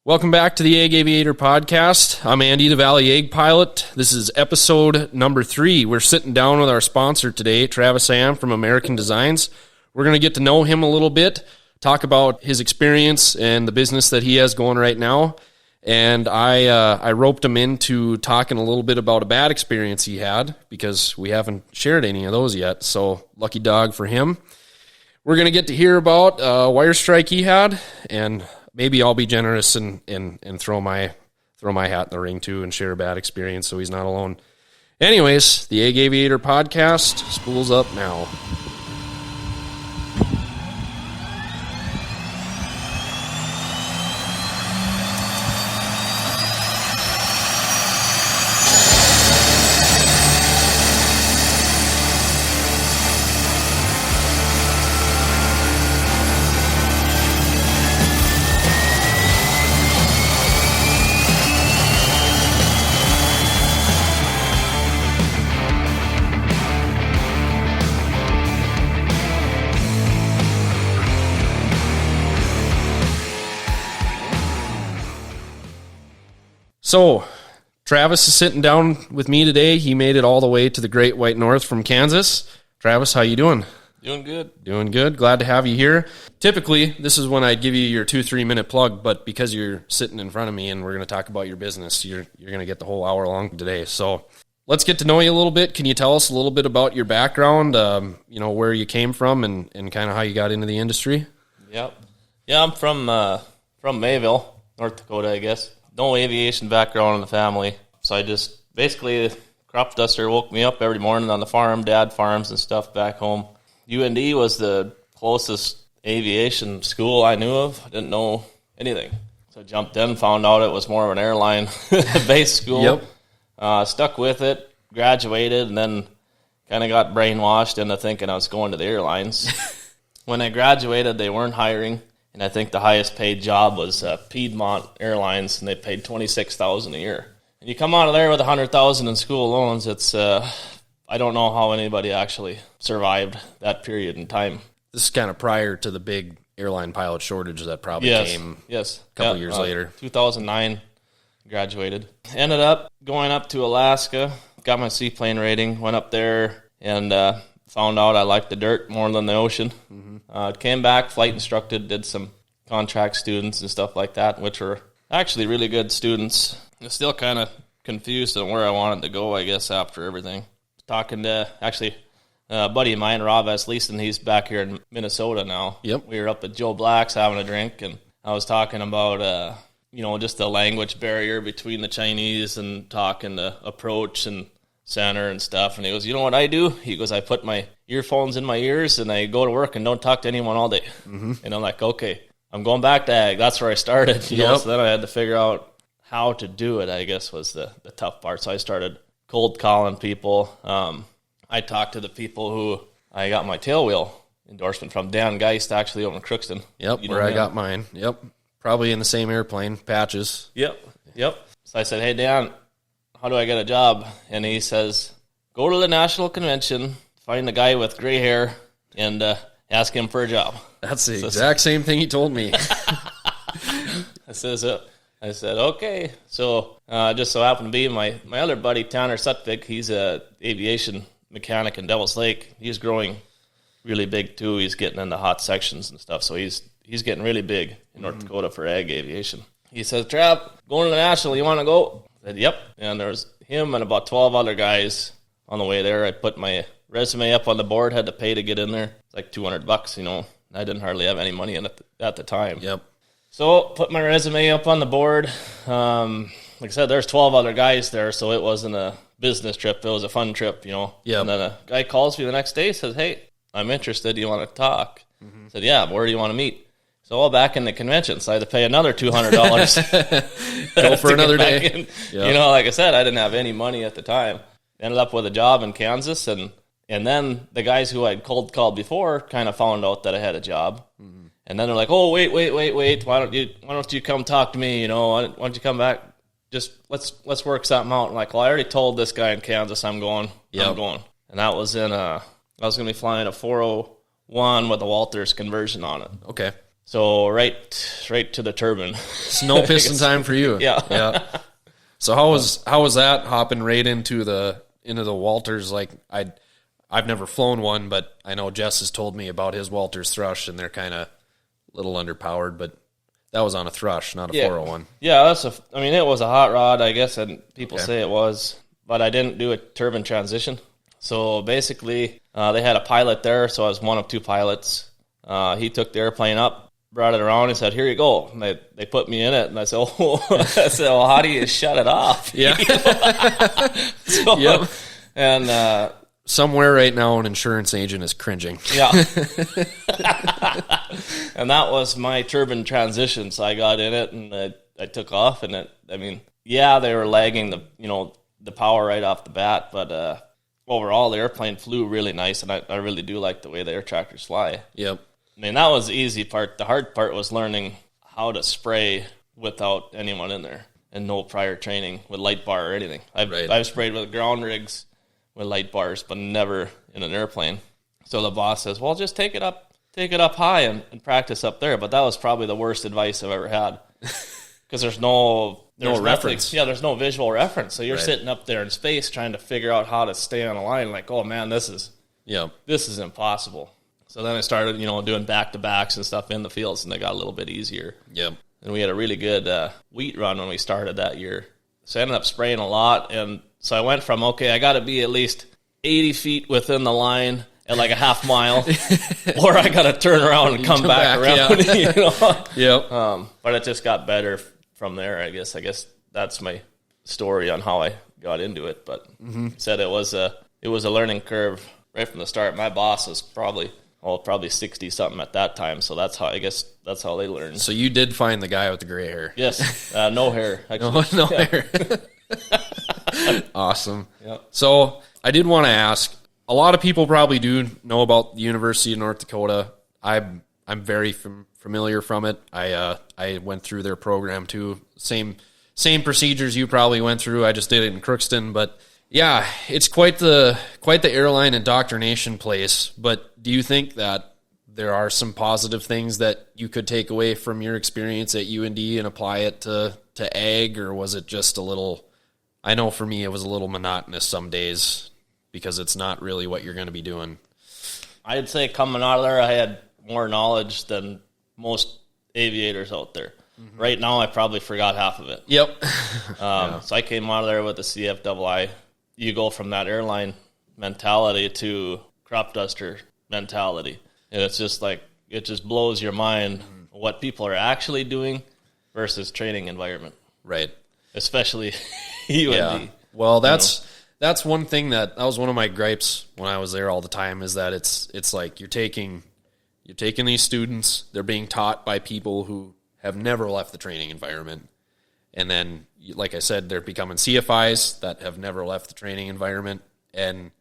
Welcome back to the Ag Aviator Podcast. I'm Andy, the Valley Ag Pilot. This is episode number 3. We're sitting down with our sponsor today, Travis Am from Amberican Designs. We're going to get to know him a little bit, talk about his experience and the business that he has going right now. And I roped him into talking a little bit about a bad experience he had because we haven't shared any of those yet. So lucky dog for him. We're going to get to hear about a wire strike he had, and maybe I'll be generous and throw my hat in the ring too and share a bad experience so he's not alone. Anyways, the Ag Aviator Podcast spools up now. So, Travis is sitting down with me today. He made it all the way to the Great White North from Kansas. Travis, how you doing? Doing good. Doing good. Glad to have you here. Typically, this is when I'd give you your 2-3 minute plug, but because you're sitting in front of me and we're going to talk about your business, you're going to get the whole hour long today. So, let's get to know you a little bit. Can you tell us a little bit about your background, where you came from and kind of how you got into the industry? Yep. Yeah, I'm from Mayville, North Dakota, I guess. No aviation background in the family, so I just basically crop duster woke me up every morning on the farm. Dad farms and stuff back home. UND was the closest aviation school I knew of. I didn't know anything, so I jumped in, found out it was more of an airline-based school. Yep. Stuck with it, graduated, and then kind of got brainwashed into thinking I was going to the airlines. When I graduated, they weren't hiring. And I think the highest paid job was Piedmont Airlines, and they paid $26,000 a year. And you come out of there with $100,000 in school loans. It's I don't know how anybody actually survived that period in time. This is kind of prior to the big airline pilot shortage that probably came a couple years later. 2009, graduated. Ended up going up to Alaska, got my seaplane rating, went up there, and found out I liked the dirt more than the ocean. Mm-hmm. Came back, flight instructed, did some contract students and stuff like that, which were actually really good students. I'm still kind of confused on where I wanted to go, I guess, after everything. Talking to, actually, a buddy of mine, Rob S. Leeson, he's back here in Minnesota now. Yep. We were up at Joe Black's having a drink, and I was talking about, just the language barrier between the Chinese and talking to approach and center and stuff, and he goes, you know what I do? He goes, I put my earphones in my ears and I go to work and don't talk to anyone all day. Mm-hmm. And I'm like, okay, I'm going back to ag. That's where I started. You know? So then I had to figure out how to do it, I guess, was the tough part. So I started cold calling people. I talked to the people who I got my tailwheel endorsement from, Dan Geist, actually, over in Crookston. Yep, where I got mine. Yep, probably in the same airplane, Patches. Yep. So I said, hey, Dan, how do I get a job? And he says, go to the national convention, find a guy with gray hair, and ask him for a job. That's the exact same thing he told me. I said, okay. So just so happened to be my other buddy, Tanner Sutvik, he's a aviation mechanic in Devil's Lake. He's growing really big, too. He's getting into hot sections and stuff, so he's getting really big in North Dakota for ag aviation. He says, Trav, going to the national, you want to go? I said, yep. And there was him and about 12 other guys on the way there. I put my resume up on the board, had to pay to get in there. It's like $200, I didn't hardly have any money in it at the time. Yep. So put my resume up on the board. Like I said, there's 12 other guys there, so it wasn't a business trip. It was a fun trip, Yep. And then a guy calls me the next day, says, hey, I'm interested. Do you want to talk? Mm-hmm. I said, yeah, where do you want to meet? So back in the convention, so I had to pay another $200. Go for another day. Yep. Like I said, I didn't have any money at the time. Ended up with a job in Kansas, and then the guys who I'd cold called before kind of found out that I had a job. Mm-hmm. And then they're like, oh, wait, why don't you come talk to me, why don't you come back? Just let's work something out. And like, well, I already told this guy in Kansas I'm going. Yep. I'm going. And that was I was going to be flying a 401 with a Walters conversion on it. Okay. So right to the turbine. Snow piston time for you. Yeah. So how was that hopping right into the Walters? Like I've never flown one, but I know Jess has told me about his Walters Thrush, and they're kind of a little underpowered, but that was on a Thrush, not a 401. Yeah, it was a hot rod, I guess, and people say it was, but I didn't do a turbine transition. So basically, they had a pilot there, so I was one of two pilots. He took the airplane up, brought it around, and said, "Here you go." And they put me in it, and I said, "Well, how do you shut it off?" Yeah. Yep. And somewhere right now, an insurance agent is cringing. Yeah. And that was my turbine transition. So I got in it and I took off, and they were lagging the power right off the bat, but overall the airplane flew really nice, and I really do like the way the air tractors fly. Yep. That was the easy part. The hard part was learning how to spray without anyone in there and no prior training with light bar or anything. I've sprayed with ground rigs with light bars, but never in an airplane. So the boss says, "Well, just take it up high and practice up there." But that was probably the worst advice I've ever had, because there's no reference. Yeah, there's no visual reference. So you're sitting up there in space trying to figure out how to stay on a line. Like, oh man, this is impossible. So then I started, doing back-to-backs and stuff in the fields, and they got a little bit easier. Yep. And we had a really good wheat run when we started that year. So I ended up spraying a lot, and so I went from, I got to be at least 80 feet within the line at like a half mile, or I got to turn around and come back around. Yeah. Yep. But it just got better from there, I guess. I guess that's my story on how I got into it. But said it was a learning curve right from the start. My boss was probably 60-something at that time, so that's how they learned. So you did find the guy with the gray hair. Yes, no hair. Actually. No hair. Awesome. Yep. So I did want to ask, a lot of people probably do know about the University of North Dakota. I'm very familiar from it. I went through their program too. Same procedures you probably went through. I just did it in Crookston, but yeah, it's quite the airline indoctrination place. But do you think that there are some positive things that you could take away from your experience at UND and apply it to ag, or was it just a little? I know for me it was a little monotonous some days because it's not really what you're going to be doing. I'd say coming out of there, I had more knowledge than most aviators out there. Mm-hmm. Right now, I probably forgot half of it. Yep. So I came out of there with the CFII. You go from that airline mentality to crop duster mentality. And it's just like, it just blows your mind what people are actually doing versus training environment. Right. Especially UND. Yeah. Well, that's one thing that was one of my gripes when I was there all the time, is that it's like you're taking these students, they're being taught by people who have never left the training environment. And then, like I said, they're becoming CFIs that have never left the training environment. And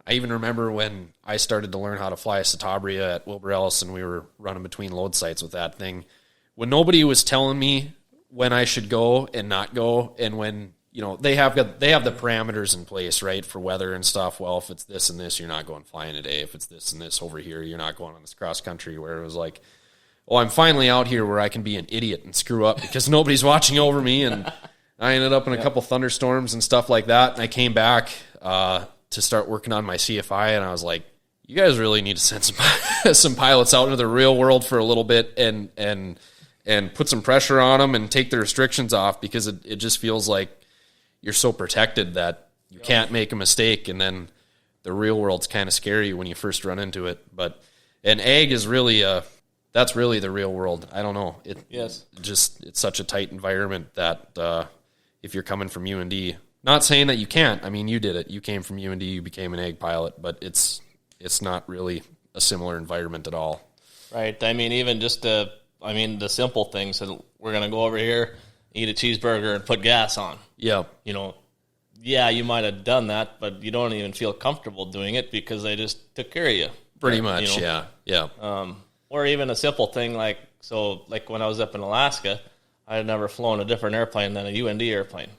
I even remember when I started to learn how to fly a Citabria at Wilbur Ellis, and we were running between load sites with that thing, when nobody was telling me when I should go and not go, and when, they have the parameters in place, right, for weather and stuff. Well, if it's this and this, you're not going flying today. If it's this and this over here, you're not going on this cross country, where it was like, oh, I'm finally out here where I can be an idiot and screw up because nobody's watching over me. And I ended up in a couple thunderstorms and stuff like that. And I came back to start working on my CFI, and I was like, you guys really need to send some pilots out into the real world for a little bit and put some pressure on them and take the restrictions off, because it just feels like you're so protected that you can't make a mistake. And then the real world's kind of scary when you first run into it. And ag is really that's really the real world. I don't know. It's such a tight environment that if you're coming from UND, not saying that you can't. I mean, you did it. You came from UND, you became an ag pilot, but it's not really a similar environment at all. Right. I mean, even just the simple things. And we're going to go over here, eat a cheeseburger, and put gas on. Yeah. You might have done that, but you don't even feel comfortable doing it because they just took care of you. Pretty much, yeah. Or even a simple thing like when I was up in Alaska, I had never flown a different airplane than a UND airplane.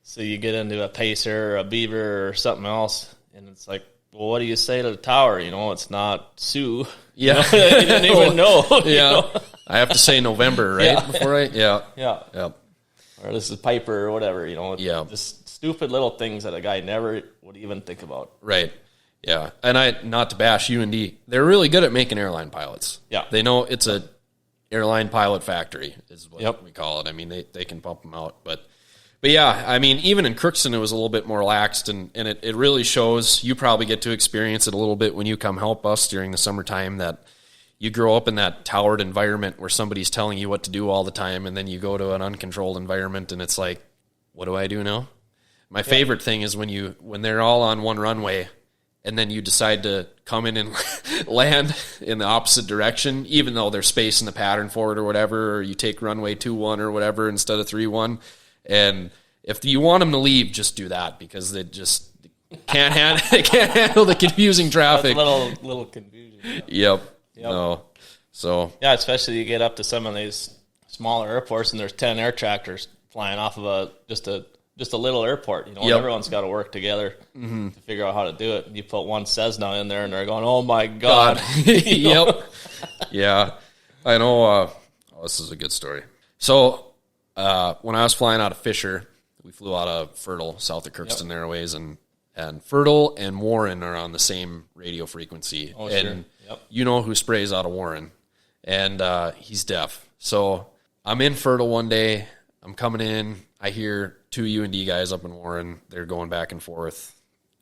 So you get into a Pacer or a Beaver or something else, and it's like, well, what do you say to the tower? It's not Sioux. Yeah. You didn't even know. Yeah. I have to say November, right? Yeah. Before Yeah. Yep. Or this is Piper or whatever, Yeah. Just stupid little things that a guy never would even think about. Right. Yeah. And not to bash UND, they're really good at making airline pilots. Yeah. They know it's a airline pilot factory is what Yep. we call it. I mean, they can pump them out. But yeah, I mean, even in Crookston, it was a little bit more laxed, and it really shows. You probably get to experience it a little bit when you come help us during the summertime, that you grow up in that towered environment where somebody's telling you what to do all the time, and then you go to an uncontrolled environment, and it's like, what do I do now? My favorite thing is when they're all on one runway, and then you decide to come in and land in the opposite direction, even though there's space in the pattern for it or whatever, or you take runway 2-1 or whatever instead of 3-1. And if you want them to leave, just do that, because they just can't handle the confusing traffic. That's a little confusion. Yep. No. So yeah, especially you get up to some of these smaller airports and there's 10 air tractors flying off of just a little airport. And everyone's got to work together to figure out how to do it. And you put one Cessna in there and they're going, "Oh my God." Yep. Yeah. I know. This is a good story. So when I was flying out of Fisher, we flew out of Fertile, south of Crookston there a ways, and Fertile and Warren are on the same radio frequency. Oh, and sure. Yep. You know who sprays out of Warren, and he's deaf. So I'm in Fertile one day. I'm coming in. I hear 2 UND guys up in Warren. They're going back and forth,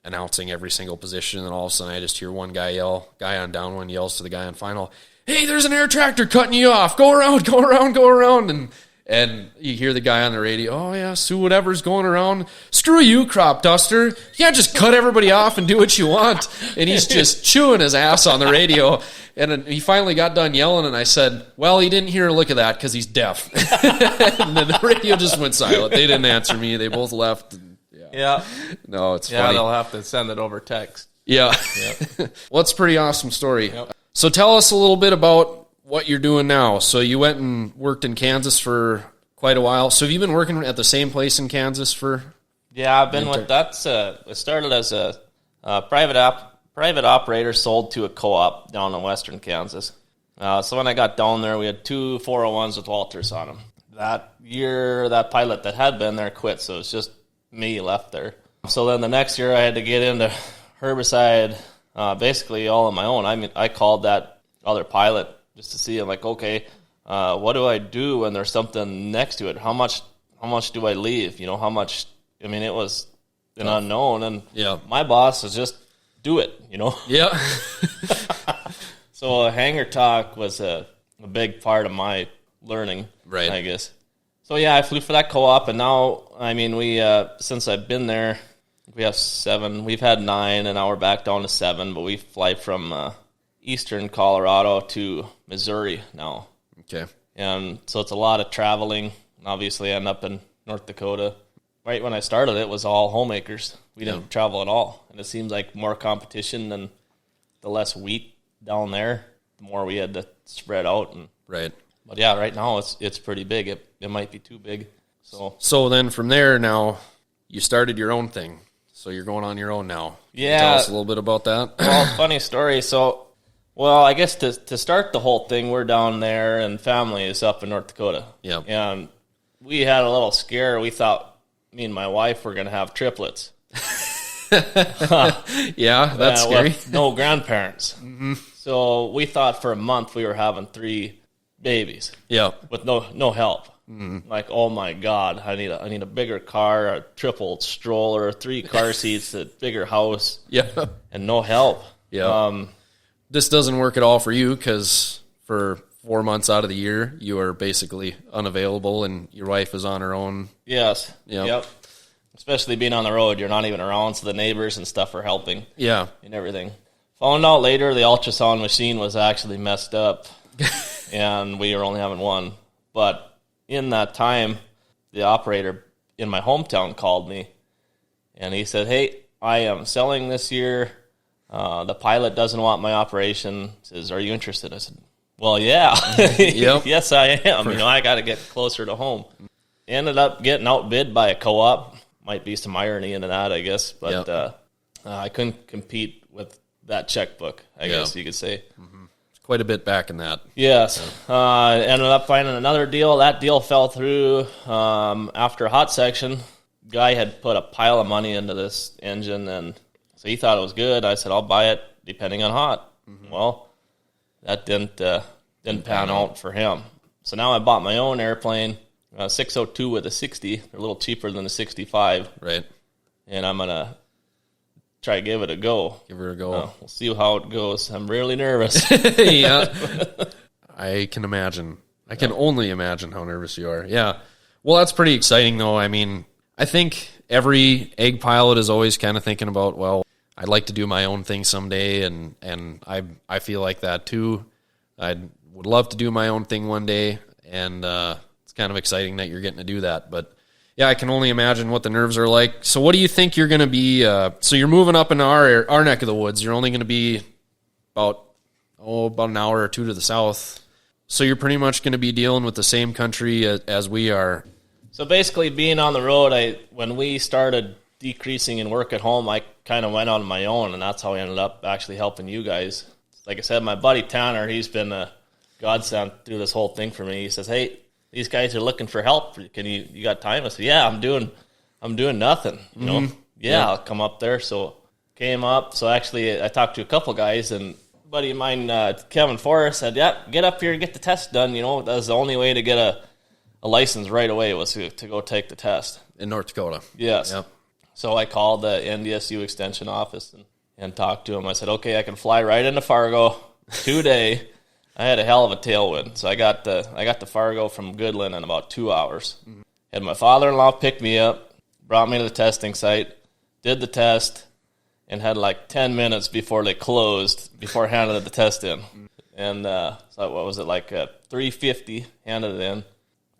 announcing every single position, and all of a sudden I just hear one guy on downwind yells to the guy on final, "Hey, there's an air tractor cutting you off. Go around, go around, go around." And you hear the guy on the radio, "Oh, yeah, so whatever's going around, screw you, crop duster. You can't just cut everybody off and do what you want." And he's just chewing his ass on the radio. And then he finally got done yelling, and I said, "Well, he didn't hear a lick of that because he's deaf." And then the radio just went silent. They didn't answer me. They both left. And, Yeah. No, it's Yeah, funny. they'll have to send it over text. Yeah. Yep. Well, it's a pretty awesome story. Yep. So tell us a little bit about what you're doing now. So you went and worked in Kansas for quite a while. So have you been working at the same place in Kansas for? Yeah, I've been with that. It started as a private operator, sold to a co-op down in western Kansas. So when I got down there, we had 2 401s with Walters on them. That year, that pilot that had been there quit, so it's just me left there. So then the next year, I had to get into herbicide, basically all on my own. I mean, I called that other pilot just to see. I'm like, okay, what do I do when there's something next to it? How much do I leave? How much? I mean, it was an unknown, and my boss was just do it. Yeah. So hangar talk was a big part of my learning, right? I guess. So yeah, I flew for that co-op, and now, I mean, we since I've been there, we have 7. We've had 9, and now we're back down to 7. But we fly from eastern Colorado to Missouri now. Okay. And so it's a lot of traveling. Obviously, I end up in North Dakota. Right when I started, it was all homemakers. We didn't travel at all, and it seems like more competition and the less wheat down there, the more we had to spread out. And right. But yeah, right now it's pretty big. It might be too big. So then from there, now you started your own thing. So you're going on your own now. Yeah. Tell us a little bit about that. Well, funny story. So, I guess to start the whole thing, we're down there, and family is up in North Dakota. Yeah. And we had a little scare. We thought me and my wife were going to have triplets. Yeah, that's scary. With no grandparents. Mm-hmm. So we thought for a month we were having 3 babies. Yeah. With no help. Mm-hmm. Like, oh my God, I need a bigger car, a triple stroller, 3 car seats, a bigger house. Yeah. And no help. Yeah. This doesn't work at all for you because for 4 months out of the year, you are basically unavailable and your wife is on her own. Yes. Yep. Especially being on the road, you're not even around, so the neighbors and stuff are helping. Yeah. And everything. Found out later the ultrasound machine was actually messed up, and we were only having 1. But in that time, the operator in my hometown called me, and he said, "Hey, I am selling this year. The pilot doesn't want my operation. Says, are you interested?" I said, "Well, yeah." Yep. Yes, I am. I got to get closer to home. Ended up getting outbid by a co-op. Might be some irony into that, I guess. But I couldn't compete with that checkbook, I guess you could say. Mm-hmm. Of quite a bit back in that. Yes. Ended up finding another deal. That deal fell through after a hot section. Guy had put a pile of money into this engine, and so he thought it was good. I said, I'll buy it depending on hot. Mm-hmm. Well, that didn't pan out for him. So now I bought my own airplane, 602 with a 60. They're a little cheaper than the 65. Right. And I'm going to try to give it a go. Give her a go. We'll see how it goes. I'm really nervous. Yeah. I can imagine. I can only imagine how nervous you are. Yeah. Well, that's pretty exciting, though. I mean, I think every ag pilot is always kind of thinking about, well, I'd like to do my own thing someday, and I feel like that too. I would love to do my own thing one day, and it's kind of exciting that you're getting to do that. But yeah, I can only imagine what the nerves are like. So what do you think you're going to be? So you're moving up into our neck of the woods. You're only going to be about an hour or two to the south. So you're pretty much going to be dealing with the same country as we are. So basically, being on the road, when we started decreasing in work at home, I kind of went on my own, and that's how I ended up actually helping you guys. Like I said, my buddy Tanner, he's been a godsend through this whole thing for me. He says, "Hey, these guys are looking for help. Can you got time?" I said, "Yeah, I'm doing nothing. You know, yeah, I'll come up there." So came up. So actually, I talked to a couple guys, and a buddy of mine, Kevin Forrest, said, "Yeah, get up here and get the test done." You know, that was the only way to get a license right away was to go take the test in North Dakota. Yes. Yep. So I called the NDSU extension office and talked to him. I said, "Okay, I can fly right into Fargo today." I had a hell of a tailwind, so I got the Fargo from Goodland in about 2 hours. Mm-hmm. Had my father-in-law pick me up, brought me to the testing site, did the test, and had like 10 minutes before they closed before I handed the test in. And so what was it, like 3:50, handed it in.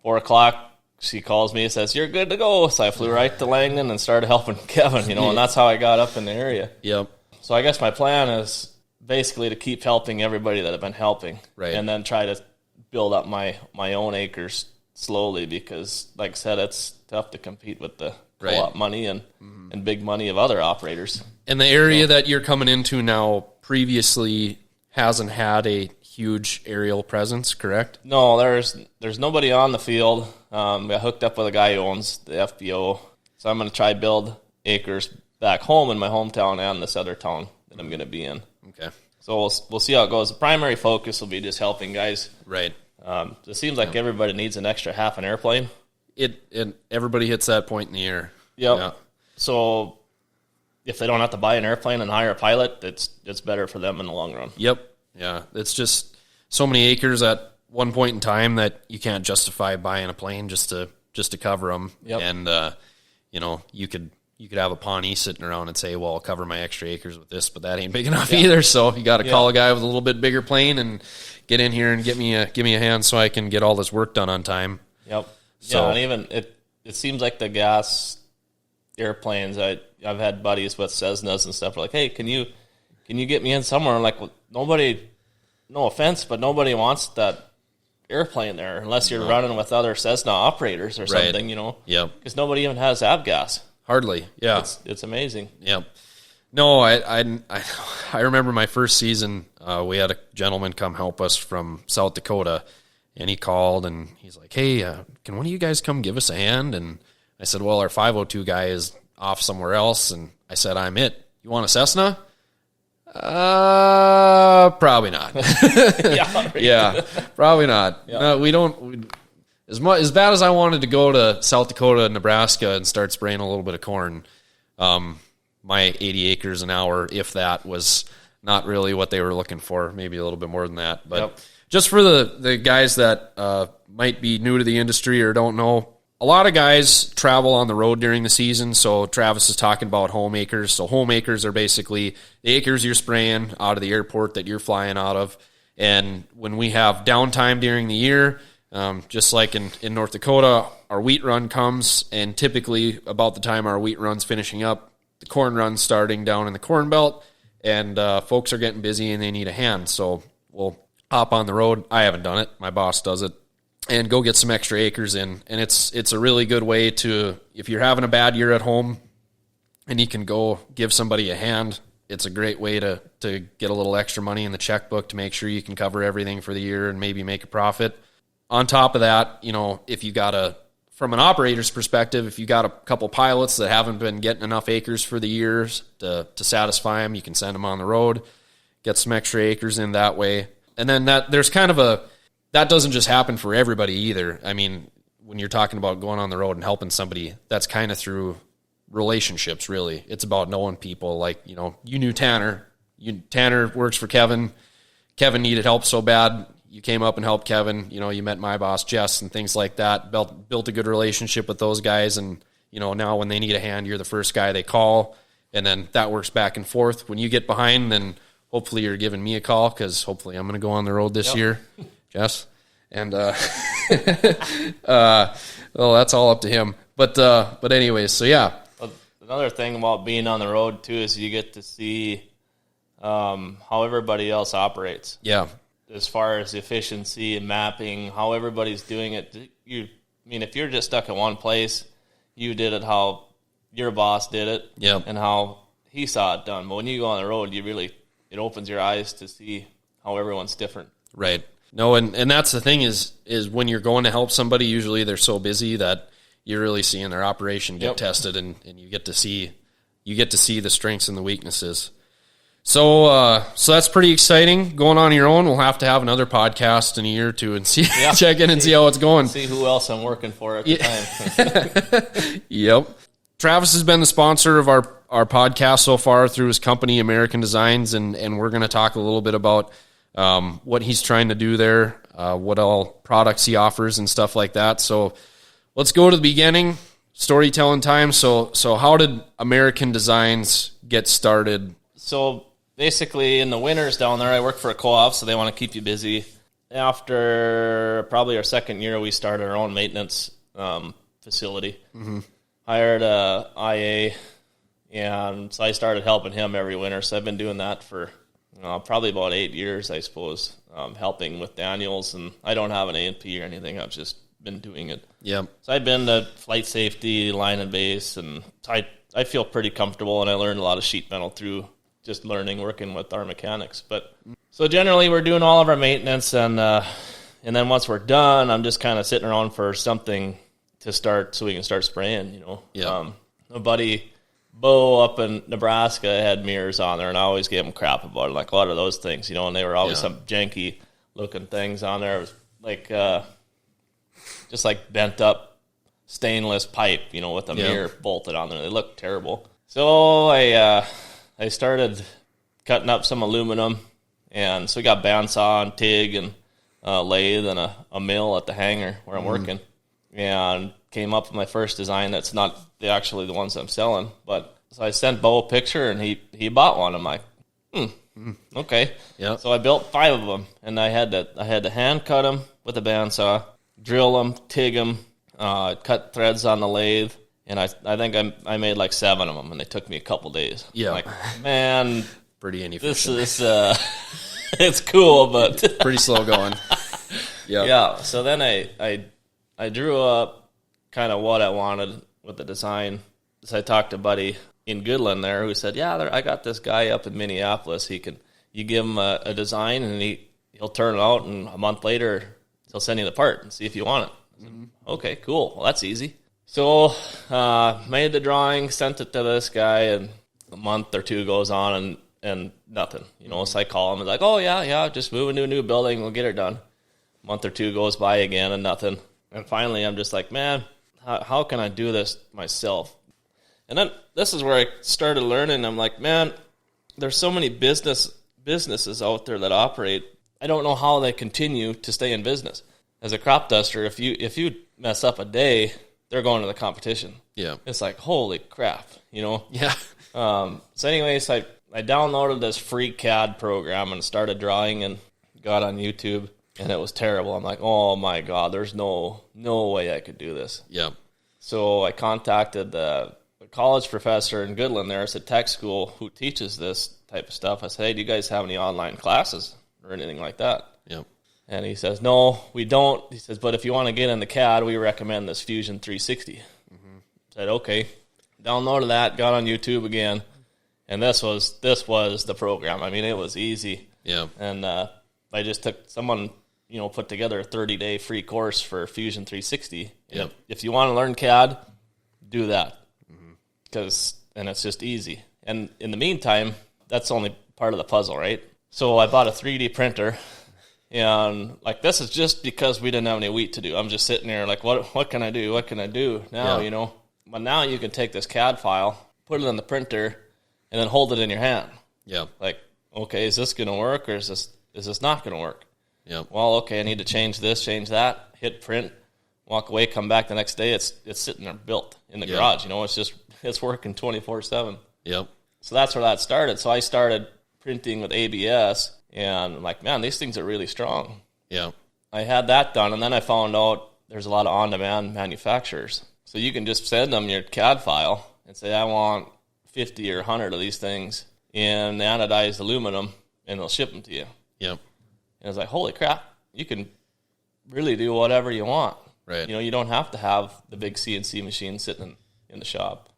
4 o'clock, she calls me and says, "You're good to go." So I flew right to Langdon and started helping Kevin, and that's how I got up in the area. Yep. So I guess my plan is basically to keep helping everybody that I've been helping, right, and then try to build up my own acres slowly, because, like I said, it's tough to compete with the co-op money and big money of other operators. And the area that you're coming into now previously hasn't had a huge aerial presence, correct? No, there's nobody on the field. I hooked up with a guy who owns the FBO, so I'm going to try build acres back home in my hometown and this other town that I'm going to be in. Okay. So we'll see how it goes. The primary focus will be just helping guys. Right. It seems like everybody needs an extra half an airplane. Everybody hits that point in the year. Yep. Yeah. So if they don't have to buy an airplane and hire a pilot, it's better for them in the long run. Yep. Yeah. It's just so many acres at one point in time that you can't justify buying a plane just to cover them. Yep. And you could have a Pawnee sitting around and say, "Well, I'll cover my extra acres with this," but that ain't big enough either. So you got to call a guy with a little bit bigger plane and get in here and give me a hand so I can get all this work done on time. Yep. So, and even it seems like the gas airplanes. I've had buddies with Cessnas and stuff like, "Hey, can you get me in somewhere?" I'm like, well, nobody. No offense, but nobody wants that airplane there unless you're running with other Cessna operators or something, Yep. Because nobody even has avgas. Hardly, yeah. It's amazing. Yep. No, I remember my first season. We had a gentleman come help us from South Dakota, and he called and he's like, "Hey, can one of you guys come give us a hand?" And I said, "Well, our 502 guy is off somewhere else." And I said, "I'm it. You want a Cessna?" Probably not. Yeah, probably not. Yeah. No, we don't. As bad as I wanted to go to South Dakota, Nebraska, and start spraying a little bit of corn, my 80 acres an hour, if that, was not really what they were looking for. Maybe a little bit more than that. But just for the guys that might be new to the industry or don't know, a lot of guys travel on the road during the season, so Travis is talking about home acres. So home acres are basically the acres you're spraying out of the airport that you're flying out of. And when we have downtime during the year, just like in North Dakota, our wheat run comes, and typically about the time our wheat run's finishing up, the corn run's starting down in the Corn Belt, and folks are getting busy and they need a hand. So we'll hop on the road. I haven't done it. My boss does it. And go get some extra acres in. And it's a really good way to, if you're having a bad year at home and you can go give somebody a hand, it's a great way to get a little extra money in the checkbook to make sure you can cover everything for the year and maybe make a profit. On top of that, if you got from an operator's perspective, if you got a couple pilots that haven't been getting enough acres for the years to satisfy them, you can send them on the road, get some extra acres in that way. And then there's kind of that doesn't just happen for everybody either. I mean, when you're talking about going on the road and helping somebody, that's kind of through relationships, really. It's about knowing people. Like, you knew Tanner. Tanner works for Kevin. Kevin needed help so bad. You came up and helped Kevin. You met my boss, Jess, and things like that. Built a good relationship with those guys. And, now when they need a hand, you're the first guy they call. And then that works back and forth. When you get behind, then hopefully you're giving me a call, because hopefully I'm going to go on the road this year, Jess. And, well, that's all up to him. But anyways, so yeah. Another thing about being on the road too is you get to see how everybody else operates. Yeah. As far as efficiency and mapping, how everybody's doing it. If you're just stuck in one place, you did it how your boss did it, and how he saw it done. But when you go on the road, it opens your eyes to see how everyone's different. Right. No, and that's the thing is when you're going to help somebody, usually they're so busy that you're really seeing their operation get tested, and you get to see the strengths and the weaknesses. So that's pretty exciting. Going on your own, we'll have to have another podcast in a year or two and check in and see how it's going. See who else I'm working for at the time. Yep. Travis has been the sponsor of our podcast so far through his company, Amberican Designs, and we're going to talk a little bit about what he's trying to do there, what all products he offers and stuff like that. So let's go to the beginning, storytelling time. So how did Amberican Designs get started? So basically in the winters down there, I work for a co-op, so they want to keep you busy. After probably our second year, we started our own maintenance facility. Mm-hmm. Hired a IA, and so I started helping him every winter. So I've been doing that for probably about 8 years, I suppose, helping with Daniels. And I don't have an A&P or anything. I've just been doing it. Yeah. So I've been to flight safety, line and base, and I feel pretty comfortable, and I learned a lot of sheet metal through just working with our mechanics. But so generally we're doing all of our maintenance, and then once we're done, I'm just kind of sitting around for something to start so we can start spraying, Yeah. A buddy, Bo, up in Nebraska had mirrors on there, and I always gave him crap about it, like a lot of those things, and they were always some janky looking things on there. It was like just like bent up stainless pipe, with a mirror bolted on there. They looked terrible. So I started cutting up some aluminum, and so we got bandsaw and TIG and lathe and a mill at the hangar where I'm working, and came up with my first design. That's not actually the ones I'm selling, but so I sent Bo a picture, and he bought one. I'm like, okay. Yeah. So I built 5 of them, and I had to hand cut them with a bandsaw, drill them, TIG them, cut threads on the lathe. And I think I made like 7 of them, and they took me a couple days. Yeah. Like, man, pretty inefficient. This is it's cool, but pretty slow going. Yeah. Yeah. So then I drew up kind of what I wanted with the design. So I talked to a buddy in Goodland there who said, "Yeah, I got this guy up in Minneapolis. You give him a design, and he'll turn it out, and a month later he'll send you the part and see if you want it." Mm-hmm. Okay, cool. Well, that's easy. So made the drawing, sent it to this guy, and a month or 2 goes on, and nothing. So I call him, and like, "Oh, yeah, just moving to a new building, we'll get it done." A month or 2 goes by again, and nothing. And finally, I'm just like, man, how can I do this myself? And then this is where I started learning. I'm like, man, there's so many businesses out there that operate. I don't know how they continue to stay in business. As a crop duster, if you mess up a day, they're going to the competition. Yeah. It's like, holy crap, Yeah. So anyways, I downloaded this free CAD program and started drawing and got on YouTube, and it was terrible. I'm like, oh my God, there's no way I could do this. Yeah. So I contacted the college professor in Goodland there. It's a tech school who teaches this type of stuff. I said, "Hey, do you guys have any online classes or anything like that?" Yeah. And he says, "No, we don't." He says, "But if you want to get into CAD, we recommend this Fusion 360. Mm-hmm. Said, okay. Downloaded that, got on YouTube again, And this was the program. I mean, it was easy. Yeah. And I just took someone, put together a 30-day free course for Fusion 360. Yep. If you want to learn CAD, do that. And it's just easy. And in the meantime, that's only part of the puzzle, right? So I bought a 3D printer, and like this is just because we didn't have any wheat to do. I'm just sitting there like, what can I do? What can I do now? But now you can take this CAD file, put it in the printer, and then hold it in your hand. Yeah. Like, okay, is this going to work, or is this not going to work? Yeah. Well, okay, I need to change this, change that, hit print, walk away, come back the next day. It's sitting there built in the garage. It's working 24/7. Yep. So that's where that started. So I started printing with ABS, and I'm like, man, these things are really strong. Yeah. I had that done, and then I found out there's a lot of on-demand manufacturers. So you can just send them your CAD file and say, I want 50 or 100 of these things in anodized aluminum, and they'll ship them to you. Yep. And I was like, holy crap, you can really do whatever you want. Right. You don't have to have the big CNC machine sitting in the shop.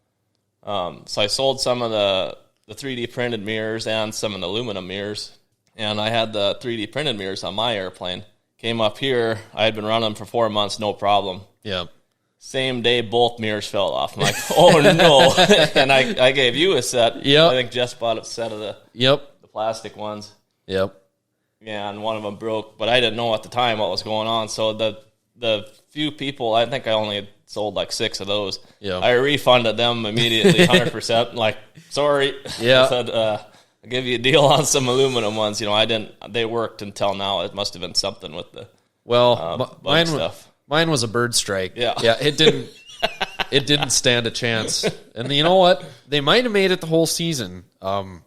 So I sold some of the 3D printed mirrors and some of the aluminum mirrors. And I had the 3D printed mirrors on my airplane. Came up here, I had been running them for 4 months, no problem. Yeah. Same day, both mirrors fell off. I'm like, oh no. And I gave you a set. Yep. I think Jess bought a set of the plastic ones. Yep. Yeah, and one of them broke, but I didn't know at the time what was going on. So the few people, I think I only sold like 6 of those. Yeah. I refunded them immediately, 100%. Like, sorry. Yeah. I said, I'll give you a deal on some aluminum ones. They worked until now. It must have been something with the bug stuff. Mine was a bird strike. Yeah. Yeah, it didn't stand a chance. And you know what? They might have made it the whole season. I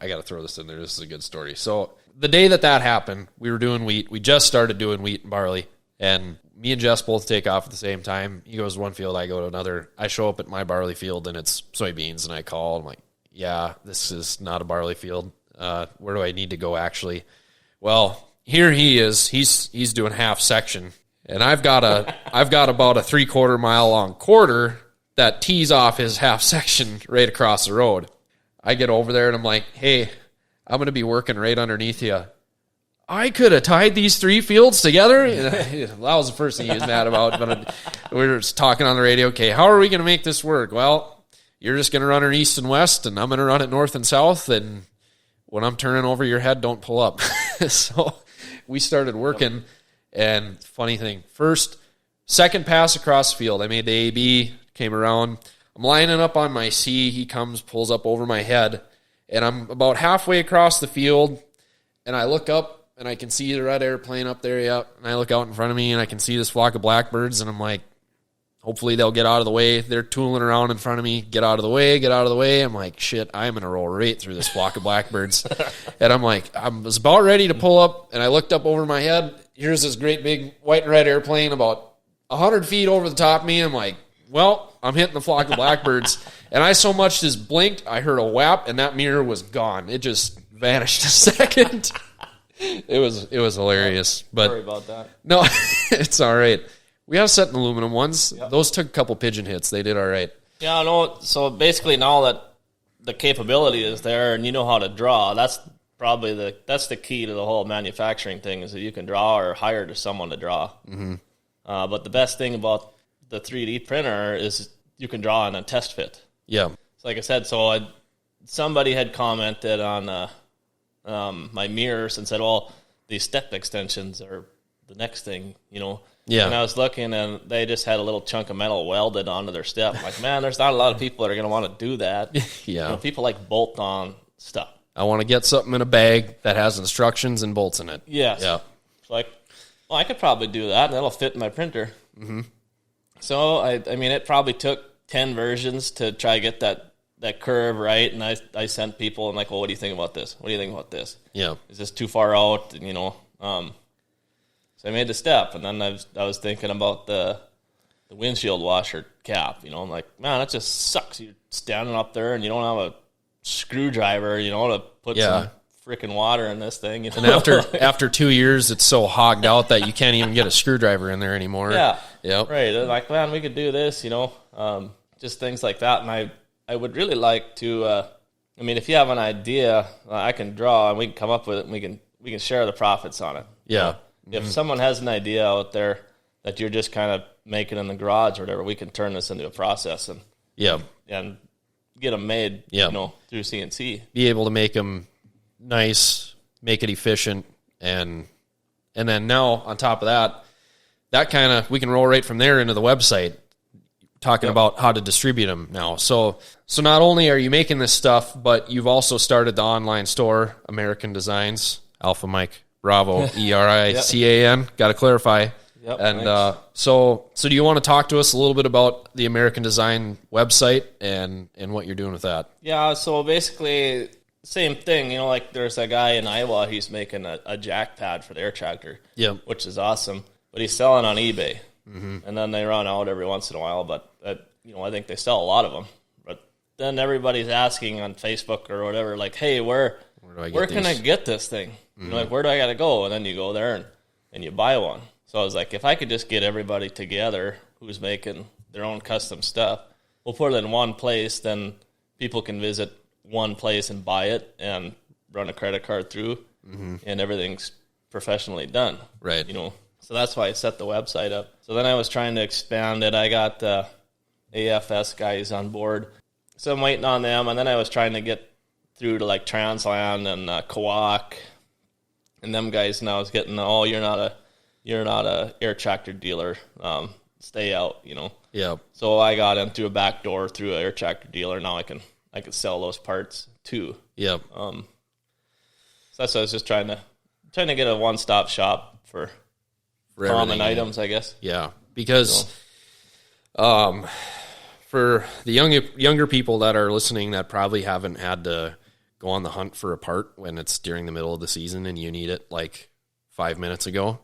got to throw this in there. This is a good story. So the day that happened, we were doing wheat. We just started doing wheat and barley. And me and Jess both take off at the same time. He goes to one field, I go to another. I show up at my barley field, and it's soybeans. And I call. I'm like, yeah, this is not a barley field. Where do I need to go, actually? Well, here he is. He's doing half section. And I've got about a 3/4 mile long quarter that tees off his half section right across the road. I get over there and I'm like, hey, I'm going to be working right underneath you. I could have tied these 3 fields together. That was the first thing he was mad about. But we were just talking on the radio. Okay, how are we going to make this work? Well, you're just going to run it east and west, and I'm going to run it north and south. And when I'm turning over your head, don't pull up. So we started working. And funny thing, second pass across the field, I made the AB, came around. I'm lining up on my C. He comes, pulls up over my head, and I'm about halfway across the field, and I look up, and I can see the red airplane up there, yep. And I look out in front of me, and I can see this flock of blackbirds, and I'm like, hopefully they'll get out of the way. They're tooling around in front of me. Get out of the way, get out of the way. I'm like, shit, I'm going to roll right through this flock of blackbirds. And I'm like, I was about ready to pull up, and I looked up over my head. Here's this great big white and red airplane about 100 feet over the top of me. I'm like, well, I'm hitting the flock of blackbirds. And I so much as blinked, I heard a whap, and that mirror was gone. It just vanished a second. It was hilarious. But sorry about that. No, it's all right. We have set in aluminum ones. Yep. Those took a couple pigeon hits. They did all right. Yeah, no. So basically, now that the capability is there and you know how to draw, that's probably the key to the whole manufacturing thing, is that you can draw or hire someone to draw. Mm-hmm. But the best thing about the 3D printer is you can draw on a test fit. Yeah. So like I said, somebody had commented on my mirrors and said, well, these step extensions are the next thing, Yeah. And I was looking, and they just had a little chunk of metal welded onto their step. I'm like, man, there's not a lot of people that are going to want to do that. Yeah. People like bolt on stuff. I want to get something in a bag that has instructions and bolts in it. Yes. Yeah. It's like, well, I could probably do that, and that'll fit in my printer. Mm-hmm. So, I mean, it probably took 10 versions to try to get that curve right, and I sent people, and like, well, what do you think about this? What do you think about this? Yeah. Is this too far out? And, so I made the step, and then I was thinking about the windshield washer cap. I'm like, man, that just sucks. You're standing up there, and you don't have a screwdriver, to put some freaking water in this thing. And after 2 years, it's so hogged out that you can't even get a screwdriver in there anymore. Yeah. Yep. Right. And like, man, we could do this, just things like that. And I would really like to I mean, if you have an idea, I can draw and we can come up with it, and we can share the profits on it. Yeah. If someone has an idea out there that you're just kind of making in the garage or whatever, we can turn this into a process and get them made, through CNC. Be able to make them nice, make it efficient, and then now on top of that kind of, we can roll right from there into the website, talking about how to distribute them now. So not only are you making this stuff, but you've also started the online store, Amberican Designs, Alpha Mike Bravo, ERICAN. Got to clarify. Yep, and so do you want to talk to us a little bit about the Amberican Design website and what you're doing with that? Yeah, so basically same thing. Like there's a guy in Iowa, he's making a jack pad for the air tractor, which is awesome. But he's selling on eBay, and then they run out every once in a while. But I think they sell a lot of them. But then everybody's asking on Facebook or whatever, like, "Hey, where can I get this thing? Like, where do I got to go?" And then you go there and you buy one. So I was like, if I could just get everybody together who's making their own custom stuff, we'll put it in one place. Then people can visit one place and buy it and run a credit card through, and everything's professionally done. Right. So that's why I set the website up. So then I was trying to expand it. I got the AFS guys on board. So I'm waiting on them. And then I was trying to get through to like Transland and Kawak and them guys. And I was getting, you're not a air tractor dealer. Stay out, Yeah. So I got in through a back door through an air tractor dealer. Now I can sell those parts too. Yeah. So that's what I was just trying to get a one-stop shop for common items, I guess. Yeah, because for the younger people that are listening that probably haven't had to go on the hunt for a part when it's during the middle of the season and you need it like 5 minutes ago,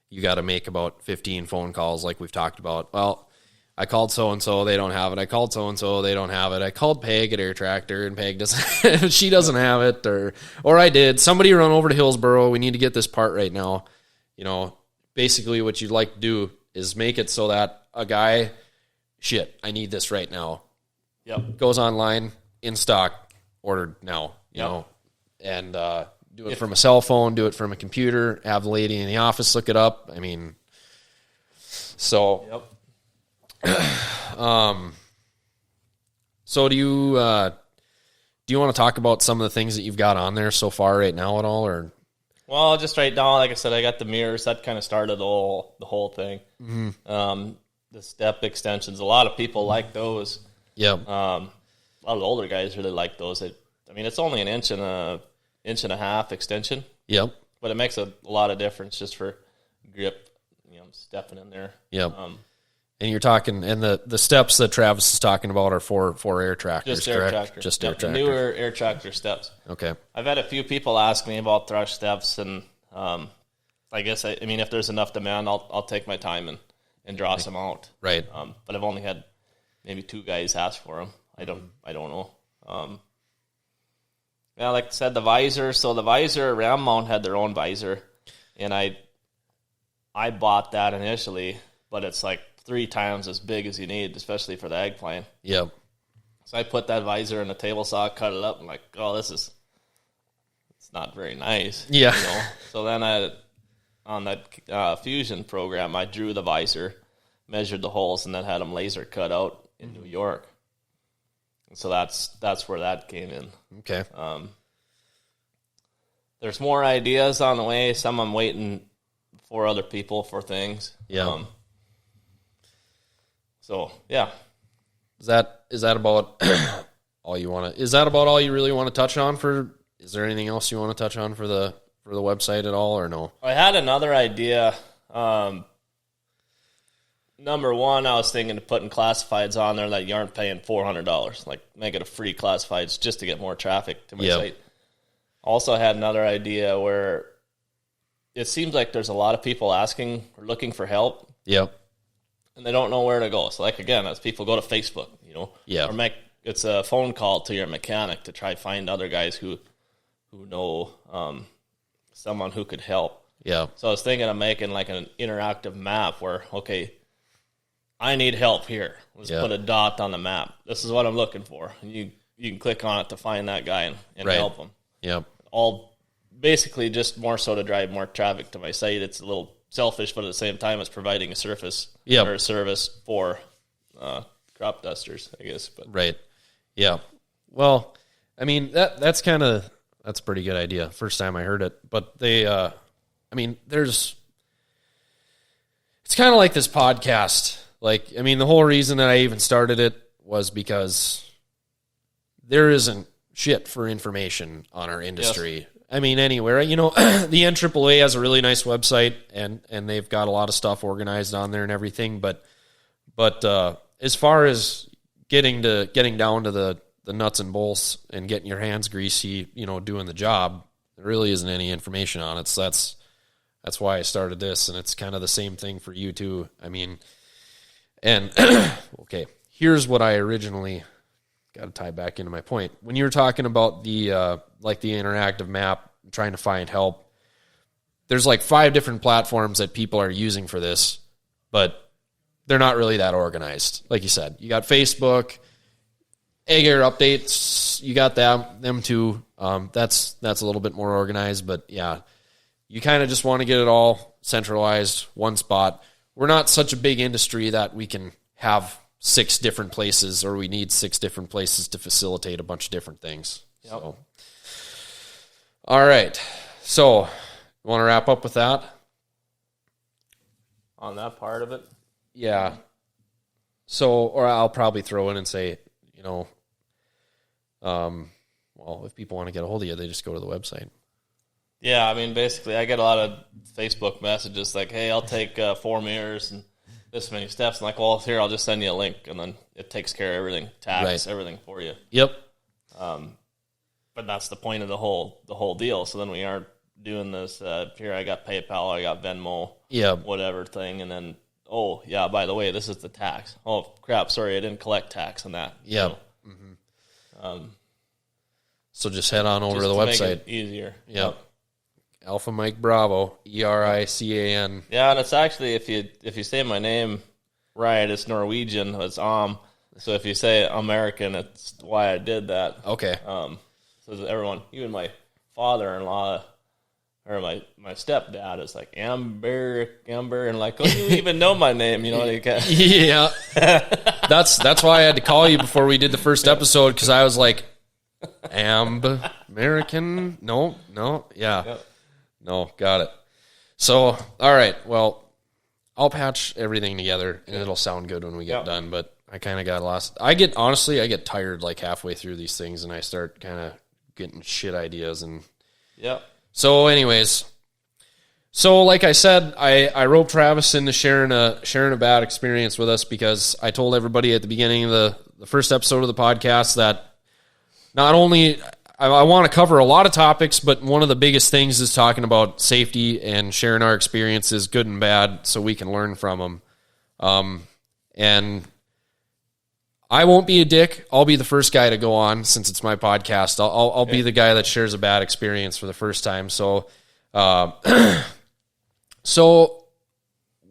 you got to make about 15 phone calls like we've talked about. Well, I called so-and-so, they don't have it. I called so-and-so, they don't have it. I called Peg at Air Tractor, and Peg doesn't, she doesn't have it, or I did. Somebody run over to Hillsboro, we need to get this part right now. Basically what you'd like to do is make it so that a guy, I need this right now. Yep. Goes online, in stock, ordered now, and do it from a cell phone, do it from a computer, have the lady in the office look it up. I mean, so... Yep. So do you want to talk about some of the things that you've got on there so far right now at all, or? Well, just right now, like I said, I got the mirrors. That kind of started the whole thing. The step extensions. A lot of people like those. Yeah. A lot of the older guys really like those. It's only an inch and a half extension. Yep. But it makes a lot of difference just for grip, stepping in there. Yep. And you're talking, and the steps that Travis is talking about are for air tractors, just air correct? tractor. Just air tractor. Newer air tractor steps. Okay. I've had a few people ask me about thrush steps, and I guess if there's enough demand, I'll take my time and draw some out. Right. But I've only had maybe 2 guys ask for them. I don't know. Like I said, the visor. So the visor, Ram Mount had their own visor, and I bought that initially, but it's like 3 times as big as you need, especially for the ag plane. Yep. So I put that visor in a table saw, cut it up, and like, it's not very nice. Yeah. So then on that Fusion program, I drew the visor, measured the holes, and then had them laser cut out in New York. And so that's where that came in. Okay. There's more ideas on the way. Some I'm waiting for other people for things. Yeah. So yeah, is that about all you want to? Is that about all you really want to touch on for? Is there anything else you want to touch on for the website at all, or no? I had another idea. Number one, I was thinking of putting classifieds on there that you aren't paying $400, like make it a free classifieds just to get more traffic to my site. Also had another idea where it seems like there's a lot of people asking or looking for help. Yep. And they don't know where to go. So like, again, as people go to Facebook, or it's a phone call to your mechanic to try to find other guys who know someone who could help. Yeah. So I was thinking of making like an interactive map where, okay, I need help here. Let's put a dot on the map. This is what I'm looking for. And you you can click on it to find that guy and help him. Yep. All basically just more so to drive more traffic to my site. It's a little selfish, but at the same time, it's providing a service or a service for crop dusters, I guess. But right. Yeah. Well, I mean, that's a pretty good idea. First time I heard it, but they, I mean, it's kind of like this podcast. Like, I mean, the whole reason that I even started it was because there isn't shit for information on our industry. Yes. I mean, anywhere, the NAAA has a really nice website and they've got a lot of stuff organized on there and everything. But as far as getting down to the nuts and bolts and getting your hands greasy, doing the job, there really isn't any information on it. So that's why I started this. And it's kind of the same thing for you too. I mean, and okay, here's what I originally got to tie back into my point. When you were talking about the interactive map, trying to find help, there's like 5 different platforms that people are using for this, but they're not really that organized. Like you said, you got Facebook, Ag Air Updates, you got them too. That's a little bit more organized, but yeah, you kind of just want to get it all centralized, one spot. We're not such a big industry that we can have 6 different places, or we need 6 different places to facilitate a bunch of different things. Yep. So, all right. So, you want to wrap up with that? On that part of it? Yeah. So, or I'll probably throw in and say, well, if people want to get a hold of you, they just go to the website. Yeah, I mean, basically, I get a lot of Facebook messages like, hey, I'll take 4 mirrors and this many steps. I'm like, well, here, I'll just send you a link, and then it takes care of everything, tax, everything for you. Yep. But that's the point of the whole deal. So then we aren't doing this, here I got PayPal, I got Venmo, whatever thing, and then, oh, yeah, by the way, this is the tax. Oh, crap, sorry, I didn't collect tax on that. Yeah. So just head on over to the website. Make it easier. Yep. Alpha Mike Bravo, ERICAN. Yeah, and it's actually, if you say my name right, it's Norwegian. It's So if you say American, it's why I did that. Okay. So everyone, even my father-in-law or my stepdad is like Amber, and like, oh, you even know my name, Yeah. That's why I had to call you before we did the first episode, because I was like, American? No, yeah. Yep. No, got it. So, all right, well, I'll patch everything together, and it'll sound good when we get done, but I kind of got lost. I get tired like halfway through these things, and I start kind of getting shit ideas. And so anyways, like I said, I roped Travis into sharing a bad experience with us, because I told everybody at the beginning of the first episode of the podcast that not only I want to cover a lot of topics, but one of the biggest things is talking about safety and sharing our experiences, good and bad, so we can learn from them. And I won't be a dick. I'll be the first guy to go on, since it's my podcast. I'll be the guy that shares a bad experience for the first time. So,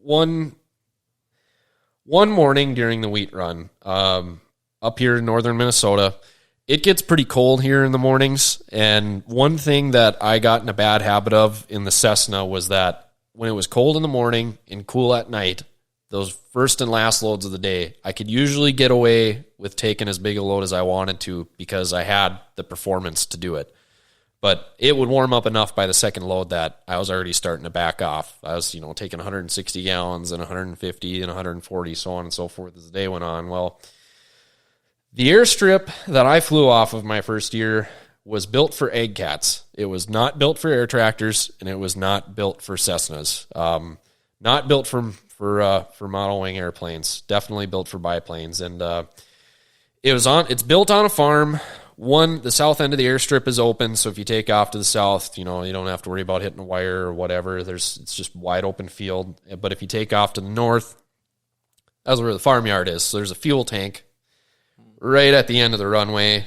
one morning during the wheat run, up here in northern Minnesota, it gets pretty cold here in the mornings, and one thing that I got in a bad habit of in the Cessna was that when it was cold in the morning and cool at night, those first and last loads of the day, I could usually get away with taking as big a load as I wanted to, because I had the performance to do it. But it would warm up enough by the second load that I was already starting to back off. I was, taking 160 gallons and 150 and 140, so on and so forth as the day went on. Well, the airstrip that I flew off of my first year was built for egg cats. It was not built for air tractors, and it was not built for Cessnas. Not built for model wing airplanes. Definitely built for biplanes. And it's built on a farm. The south end of the airstrip is open, so if you take off to the south, you don't have to worry about hitting a wire or whatever. It's just wide open field. But if you take off to the north, that's where the farmyard is. So there's a fuel tank right at the end of the runway.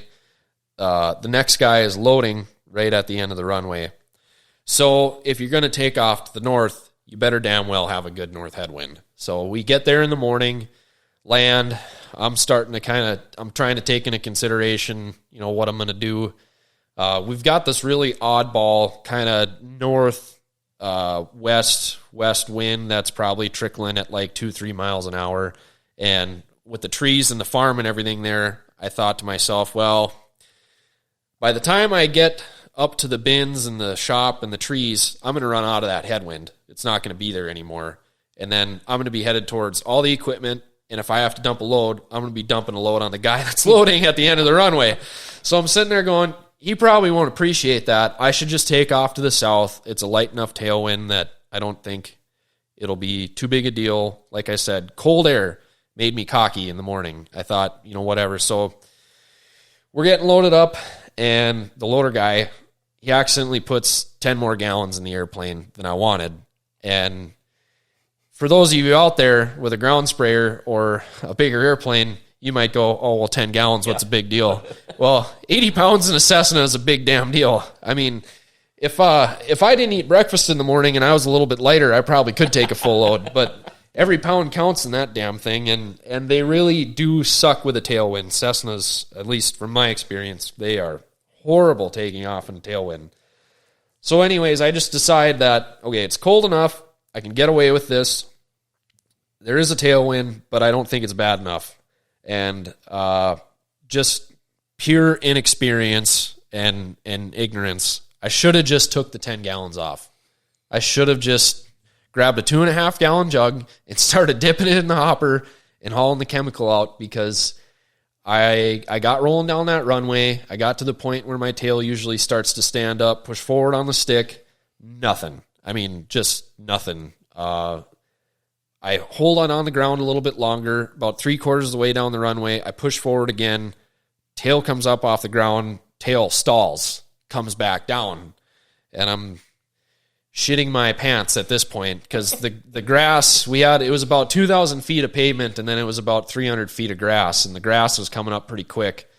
The next guy is loading right at the end of the runway. So if you're going to take off to the north, you better damn well have a good north headwind. So we get there in the morning, land, I'm trying to take into consideration, what I'm going to do. We've got this really oddball kind of north, west wind that's probably trickling at like 2-3 miles an hour. And with the trees and the farm and everything there, I thought to myself, well, by the time I get up to the bins and the shop and the trees, I'm going to run out of that headwind. It's not going to be there anymore. And then I'm going to be headed towards all the equipment. And if I have to dump a load, I'm going to be dumping a load on the guy that's loading at the end of the runway. So I'm sitting there going, he probably won't appreciate that. I should just take off to the south. It's a light enough tailwind that I don't think it'll be too big a deal. Like I said, cold air made me cocky in the morning. I thought, whatever. So we're getting loaded up, and the loader guy, he accidentally puts 10 more gallons in the airplane than I wanted. And for those of you out there with a ground sprayer or a bigger airplane, you might go, oh, well, 10 gallons, what's a big deal? Well, 80 pounds in a Cessna is a big damn deal. I mean, if I didn't eat breakfast in the morning and I was a little bit lighter, I probably could take a full load. But every pound counts in that damn thing, and they really do suck with a tailwind. Cessnas, at least from my experience, they are horrible taking off in a tailwind. So anyways, I just decide that, okay, it's cold enough. I can get away with this. There is a tailwind, but I don't think it's bad enough. And just pure inexperience and ignorance. I should have just took the 10 gallons off. I should have just grabbed a 2.5 gallon jug and started dipping it in the hopper and hauling the chemical out, because I got rolling down that runway. I got to the point where my tail usually starts to stand up, push forward on the stick. Nothing. I mean, just nothing. I hold on the ground a little bit longer, about 3/4 of the way down the runway. I push forward again. Tail comes up off the ground. Tail stalls, comes back down. And I'm shitting my pants at this point, because the grass, it was about 2,000 feet of pavement, and then it was about 300 feet of grass, and the grass was coming up pretty quick.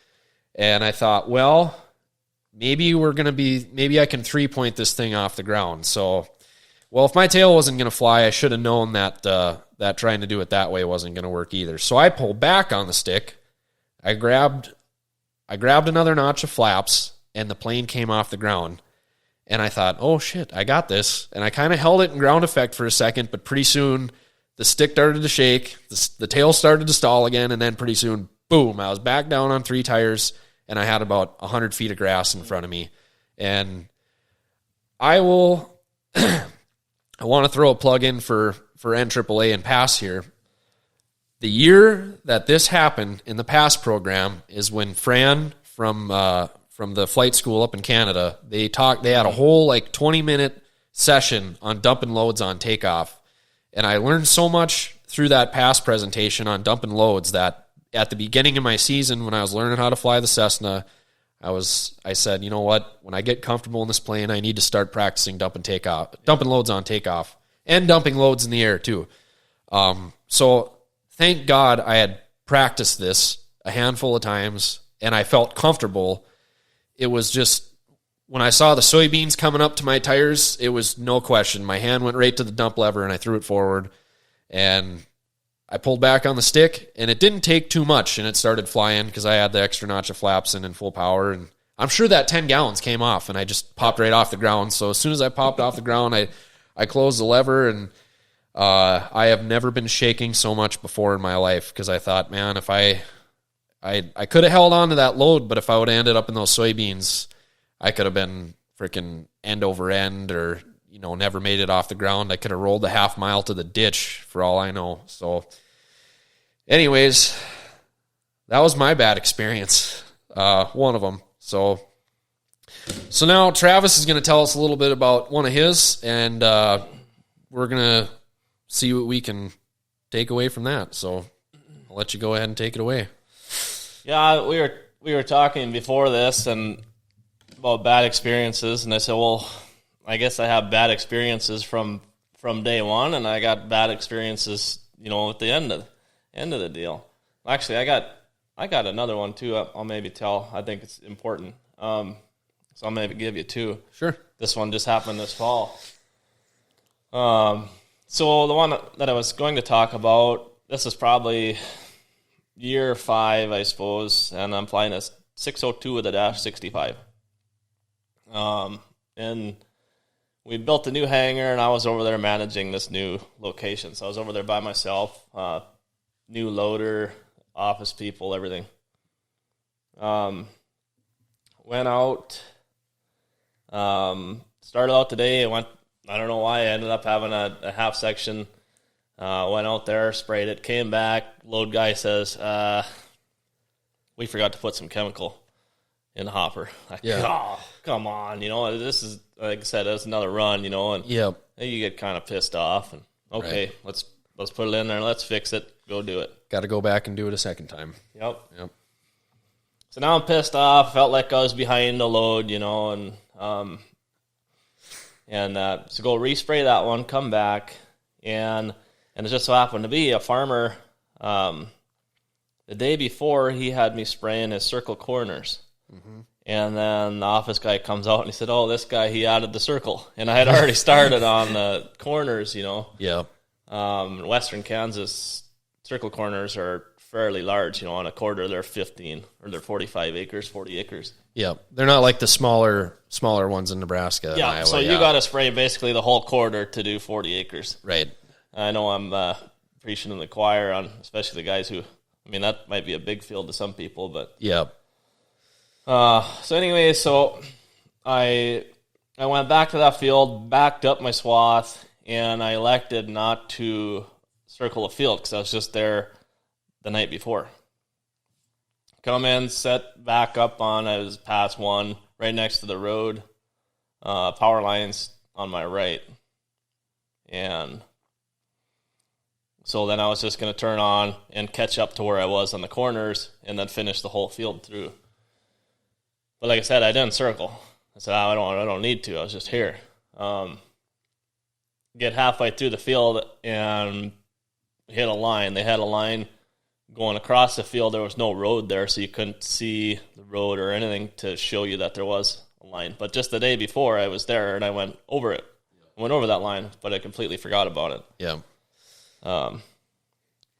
And I thought, well, maybe I can 3-point this thing off the ground. So, well, if my tail wasn't going to fly, I should have known that that trying to do it that way wasn't going to work either. So I pulled back on the stick. I grabbed another notch of flaps, and the plane came off the ground. And I thought, oh shit, I got this. And I kind of held it in ground effect for a second, but pretty soon the stick started to shake, the tail started to stall again, and then pretty soon, boom, I was back down on 3 tires, and I had about 100 feet of grass in front of me. And I will... I want to throw a plug in for NAAA and PASS here. The year that this happened in the PASS program is when Fran from the flight school up in Canada, they had a whole 20-minute session on dumping loads on takeoff. And I learned so much through that PASS presentation on dumping loads that at the beginning of my season, when I was learning how to fly the Cessna, I said, you know what? When I get comfortable in this plane, I need to start practicing dumping loads on takeoff, and dumping loads in the air too. So thank God I had practiced this a handful of times, and I felt comfortable. It was just, when I saw the soybeans coming up to my tires, it was no question. My hand went right to the dump lever, and I threw it forward, and I pulled back on the stick, and it didn't take too much, and it started flying because I had the extra notch of flaps in full power. And I'm sure that 10 gallons came off, and I just popped right off the ground. So as soon as I popped off the ground, I closed the lever, and I have never been shaking so much before in my life, because I thought, man, if I could have held on to that load, but if I would have ended up in those soybeans, I could have been freaking end over end, or never made it off the ground. I could have rolled the half mile to the ditch for all I know. So anyways, that was my bad experience. One of them. So now Travis is going to tell us a little bit about one of his, and we're going to see what we can take away from that. So I'll let you go ahead and take it away. Yeah, we were talking before this and about bad experiences, and I said, well, I guess I have bad experiences from day one, and I got bad experiences, at the end of the deal. Actually, I got another one too. I'll maybe tell. I think it's important. So I'll maybe give you 2. Sure. This one just happened this fall. So the one that I was going to talk about, this is probably year 5, I suppose, and I'm flying a 602 with a dash 65. And we built a new hangar, and I was over there managing this new location. So I was over there by myself, new loader, office people, everything. Went out, started out today. I don't know why I ended up having a half section. Went out there, sprayed it, came back. Load guy says, we forgot to put some chemical in the hopper. Oh, come on. This is, like I said, that's another run, and you get kind of pissed off. And okay, let's put it in there. Let's fix it. Go do it. Got to go back and do it a second time. Yep. So now I'm pissed off. Felt like I was behind the load, and so go respray that one, come back, and it just so happened to be a farmer. The day before, he had me spraying his circle corners. Mm-hmm. And then the office guy comes out and he said, oh, this guy, he added the circle. And I had already started on the corners, Yeah. Western Kansas circle corners are fairly large. On a quarter, they're 15 or they're 45 acres, 40 acres. Yeah. They're not like the smaller ones in Nebraska and Iowa. So you got to spray basically the whole quarter to do 40 acres. Right. I know I'm preaching in the choir on, especially the guys who, that might be a big field to some people, but yeah. So anyway, I went back to that field, backed up my swath, and I elected not to circle the field because I was just there the night before. Come in, set back up on, I was past one, right next to the road, power lines on my right. And so then I was just going to turn on and catch up to where I was on the corners and then finish the whole field through. But like I said, I didn't circle. I said, I don't need to. I was just here. Get halfway through the field and hit a line. They had a line going across the field. There was no road there, so you couldn't see the road or anything to show you that there was a line. But just the day before, I was there and I went over it. I went over that line, but I completely forgot about it. Yeah.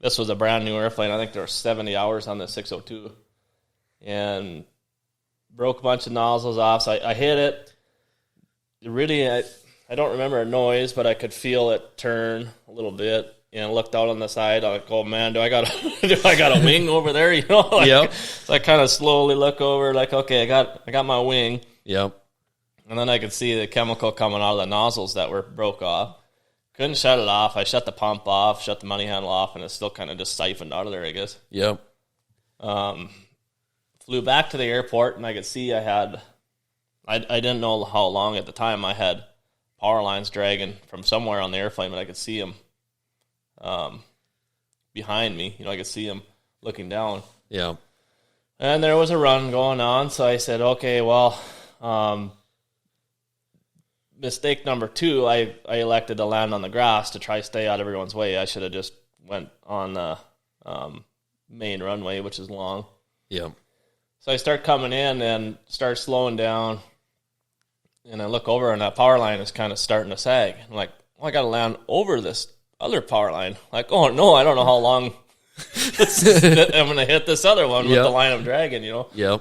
This was a brand new airplane. I think there were 70 hours on the 602. And broke a bunch of nozzles off. So I hit it. I don't remember a noise, but I could feel it turn a little bit. And looked out on the side. I'm like, oh man, do I got a wing over there? Yep. So I kind of slowly look over, like, okay, I got my wing. Yep. And then I could see the chemical coming out of the nozzles that were broke off. Couldn't shut it off. I shut the pump off, shut the money handle off, and it still kind of just siphoned out of there, I guess. Yep. Flew back to the airport, and I could see I didn't know how long at the time I had power lines dragging from somewhere on the airplane, but I could see them behind me. I could see them looking down. Yeah. And there was a run going on, so I said, okay, well, mistake number 2, I elected to land on the grass to try to stay out of everyone's way. I should have just went on the main runway, which is long. Yeah. So I start coming in and start slowing down, and I look over, and that power line is kind of starting to sag. I'm like, well, I got to land over this other power line. Like, oh, no, I don't know how long I'm going to hit this other one with the line I'm dragging, Yep.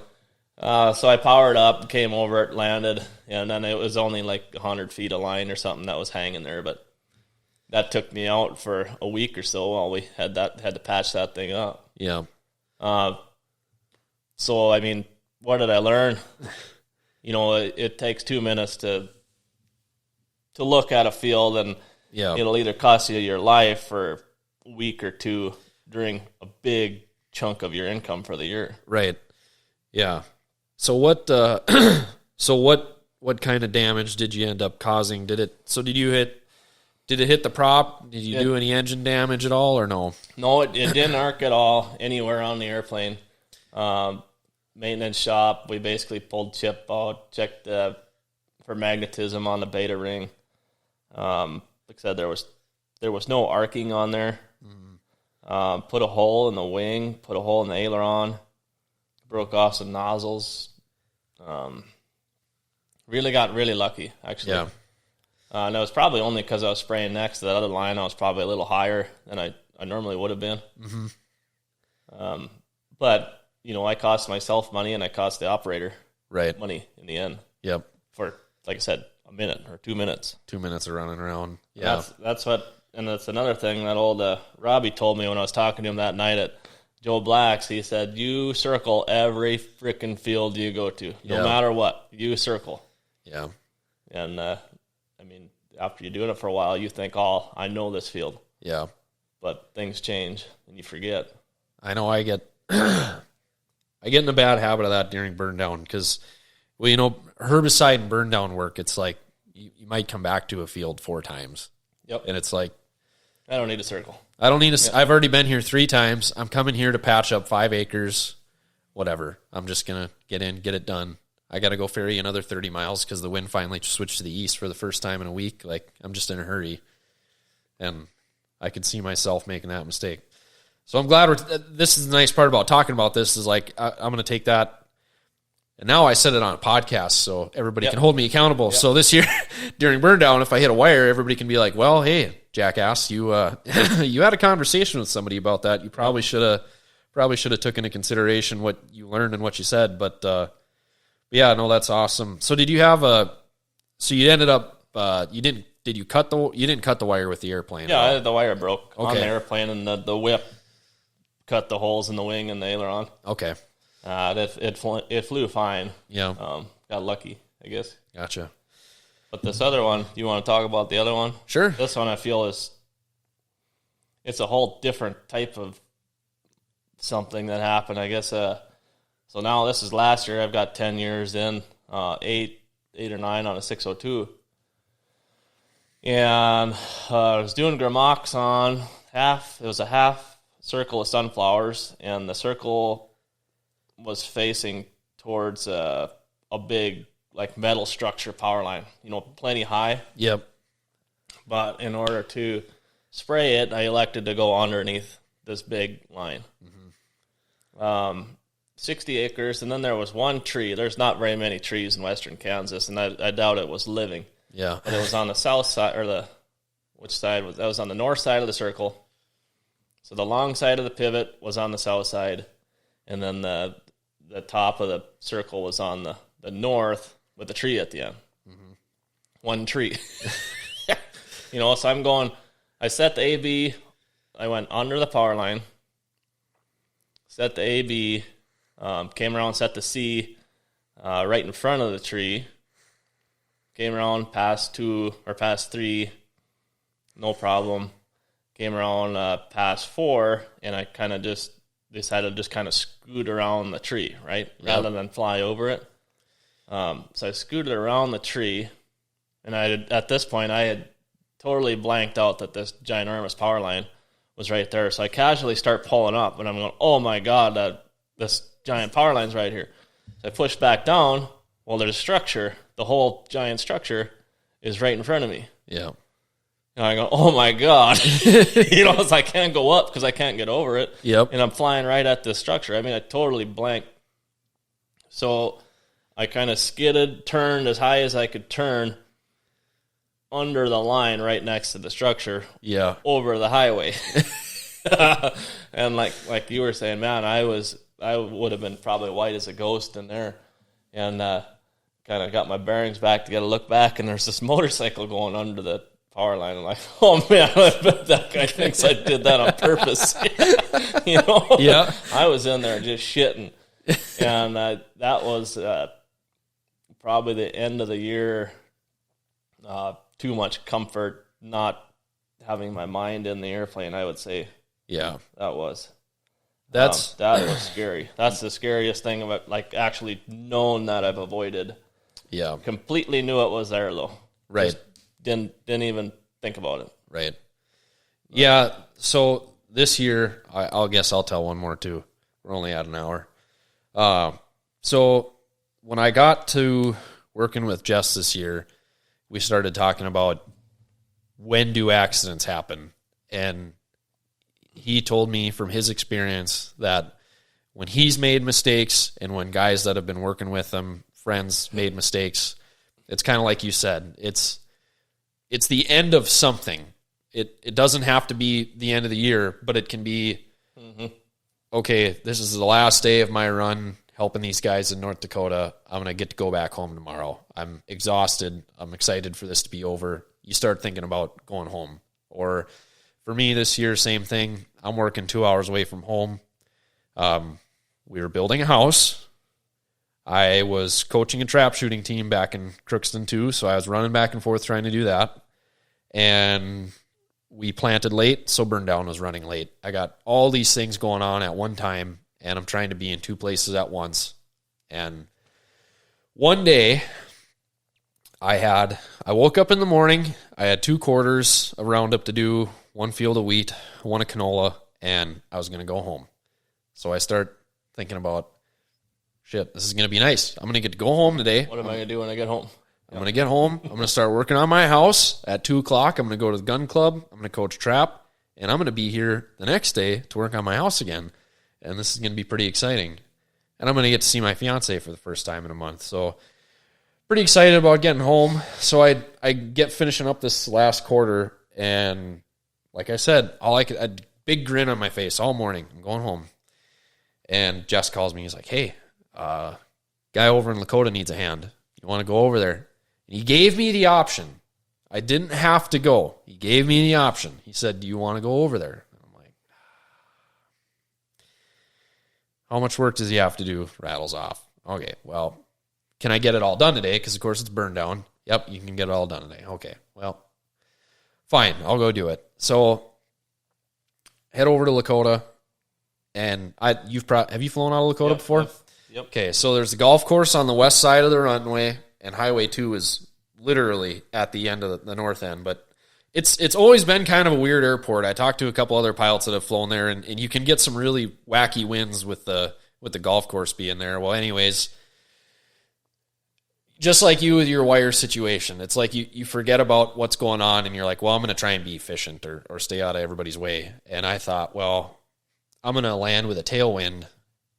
So I powered up, came over it, landed, and then it was only like 100 feet of line or something that was hanging there, but that took me out for a week or so while we had to patch that thing up. Yeah. So, what did I learn? It takes 2 minutes to look at a field, and it'll either cost you your life for a week or two during a big chunk of your income for the year. Right. Yeah. So what kind of damage did you end up causing? Did it hit the prop? Did you do any engine damage at all or no? No, it didn't arc at all anywhere on the airplane. Maintenance shop, we basically pulled chip out, checked for magnetism on the beta ring. Like I said, there was no arcing on there. Mm-hmm. Put a hole in the wing, put a hole in the aileron, broke off some nozzles. Really got really lucky, actually. Yeah. And it was probably only because I was spraying next to that other line. I was probably a little higher than I normally would have been. Mm-hmm. But, I cost myself money and I cost the operator money in the end. Yep. For, like I said, a minute or 2 minutes. 2 minutes of running around. Yeah. That's another thing that old Robbie told me when I was talking to him that night at Joe Black's. He said, you circle every freaking field you go to. No matter what, you circle. Yeah. And, after you're doing it for a while, you think, oh, I know this field. Yeah. But things change and you forget. I know I get in a bad habit of that during burn down because, herbicide and burn down work, it's like you might come back to a field 4 times. Yep. And it's like, I don't need a circle. I don't need I've already been here 3 times. I'm coming here to patch up 5 acres, whatever. I'm just going to get in, get it done. I got to go ferry another 30 miles because the wind finally switched to the east for the first time in a week. Like, I'm just in a hurry. And I could see myself making that mistake. So I'm glad this is the nice part about talking about this is like, I'm going to take that. And now I said it on a podcast so everybody can hold me accountable. Yep. So this year during burn down, if I hit a wire, everybody can be like, well, hey, jackass, you you had a conversation with somebody about that. You probably should have took into consideration what you learned and what you said. But yeah, no, that's awesome. So did you have so you ended up, you didn't cut the wire with the airplane? Yeah, the wire broke on the airplane and the whip cut the holes in the wing and the aileron. Okay. It flew fine. Yeah. Got lucky, I guess. Gotcha. But this other one, you want to talk about the other one? Sure. This one I feel it's a whole different type of something that happened, I guess. So now this is last year. I've got 10 years in, 8 or 9 on a 602. And I was doing Gramox on it was a half circle of sunflowers, and the circle was facing towards a big like metal structure power line, plenty high. Yep. But in order to spray it, I elected to go underneath this big line. Mm-hmm. 60 acres, and then there was one tree. There's not very many trees in western Kansas, and I doubt it was living. Yeah. But it was on the south side, which side was that? Was on the north side of the circle. So the long side of the pivot was on the south side, and then the top of the circle was on the north with the tree at the end. Mm-hmm. One tree. So I set the AB, I went under the power line, set the AB, came around, set the C right in front of the tree, came around past 2 or past 3, no problem. Came around past 4, and I kind of just decided to just kind of scoot around the tree, right? Yep. Rather than fly over it. So I scooted around the tree, and at this point, I had totally blanked out that this ginormous power line was right there. So I casually start pulling up, and I'm going, oh my God, this giant power line's right here. So I push back down. Well, there's a structure. The whole giant structure is right in front of me. Yeah. And I go, oh my God. So I can't go up because I can't get over it. Yep. And I'm flying right at this structure. I totally blanked. So I kind of skidded, turned as high as I could turn under the line right next to the structure. Yeah. Over the highway. And like you were saying, man, I would have been probably white as a ghost in there. And kind of got my bearings back to get a look back, and there's this motorcycle going under the power line. I'm like, oh man, I bet that guy thinks I did that on purpose. Yeah. I was in there just shitting. And that was probably the end of the year. Too much comfort, not having my mind in the airplane, I would say. Yeah. That was scary. That's the scariest thing about actually knowing that I've avoided. Yeah. Completely knew it was there though. Right. Just didn't even think about it. Right. Yeah. So this year, I'll guess I'll tell one more too. We're only at an hour. So when I got to working with Jess this year, we started talking about when do accidents happen, and he told me from his experience that when he's made mistakes and when guys that have been working with him, friends, made mistakes, it's kind of like you said, it's the end of something. It doesn't have to be the end of the year, but it can be okay, this is the last day of my run helping these guys in North Dakota. I'm going to get to go back home tomorrow. I'm exhausted. I'm excited for this to be over. You start thinking about going home. Or for me this year, same thing. I'm working 2 hours away from home. We were building a house. I was coaching a trap shooting team back in Crookston too, so I was running back and forth trying to do that. And we planted late, so Burn Down was running late. I got all these things going on at one time, and I'm trying to be in two places at once. And one day, I woke up in the morning, I had 2 quarters of Roundup to do, 1 field of wheat, 1 of canola, and I was going to go home. So I start thinking about, shit, this is going to be nice. I'm going to get to go home today. What am I going to do when I get home? I'm going to get home. I'm going to start working on my house at 2 o'clock. I'm going to go to the gun club. I'm going to coach trap. And I'm going to be here the next day to work on my house again. And this is going to be pretty exciting. And I'm going to get to see my fiance for the first time in a month. So pretty excited about getting home. So I get finishing up this last quarter. And like I said, a big grin on my face all morning. I'm going home. And Jess calls me. He's like, hey, guy over in Lakota needs a hand. You want to go over there? And he gave me the option. I didn't have to go. He gave me the option. He said, do you want to go over there? And I'm like, how much work does he have to do? Rattles off. Okay, well, can I get it all done today? Because, of course, it's Burned Down. Yep, you can get it all done today. Okay, well, fine. I'll go do it. So head over to Lakota. And have you flown out of Lakota before? Yep. Okay, so there's the golf course on the west side of the runway, and Highway 2 is literally at the end of the north end. But it's always been kind of a weird airport. I talked to a couple other pilots that have flown there, and you can get some really wacky winds with the golf course being there. Well, anyways, just like you with your wire situation, it's like you forget about what's going on, and you're like, well, I'm going to try and be efficient or stay out of everybody's way. And I thought, well, I'm going to land with a tailwind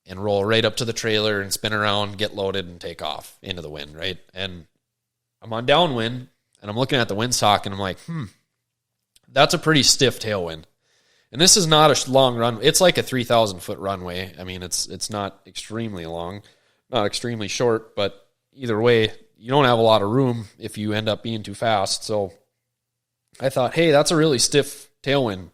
and roll right up to the trailer and spin around, get loaded, and take off into the wind, right? And I'm on downwind, and I'm looking at the windsock, and I'm like, that's a pretty stiff tailwind. And this is not a long run. It's like a 3,000-foot runway. I mean, it's not extremely long, not extremely short, but either way, you don't have a lot of room if you end up being too fast. So I thought, hey, that's a really stiff tailwind.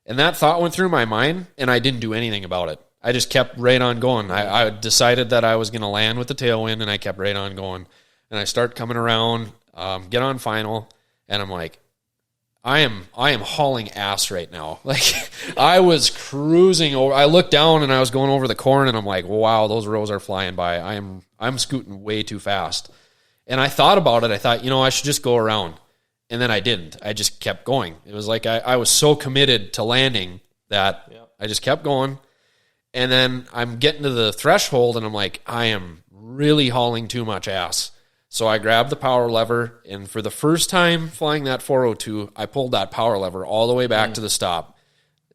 And that thought went through my mind, and I didn't do anything about it. I just kept right on going. I decided that I was going to land with the tailwind, and I kept right on going. And I start coming around, get on final, and I'm like, I am hauling ass right now. Like, I was cruising over. I looked down, and I was going over the corn, and I'm like, wow, those rows are flying by. I'm scooting way too fast. And I thought about it. I thought, I should just go around. And then I didn't. I just kept going. It was like I was so committed to landing that I just kept going. And then I'm getting to the threshold, and I'm like, I am really hauling too much ass. So I grabbed the power lever, and for the first time flying that 402, I pulled that power lever all the way back to the stop,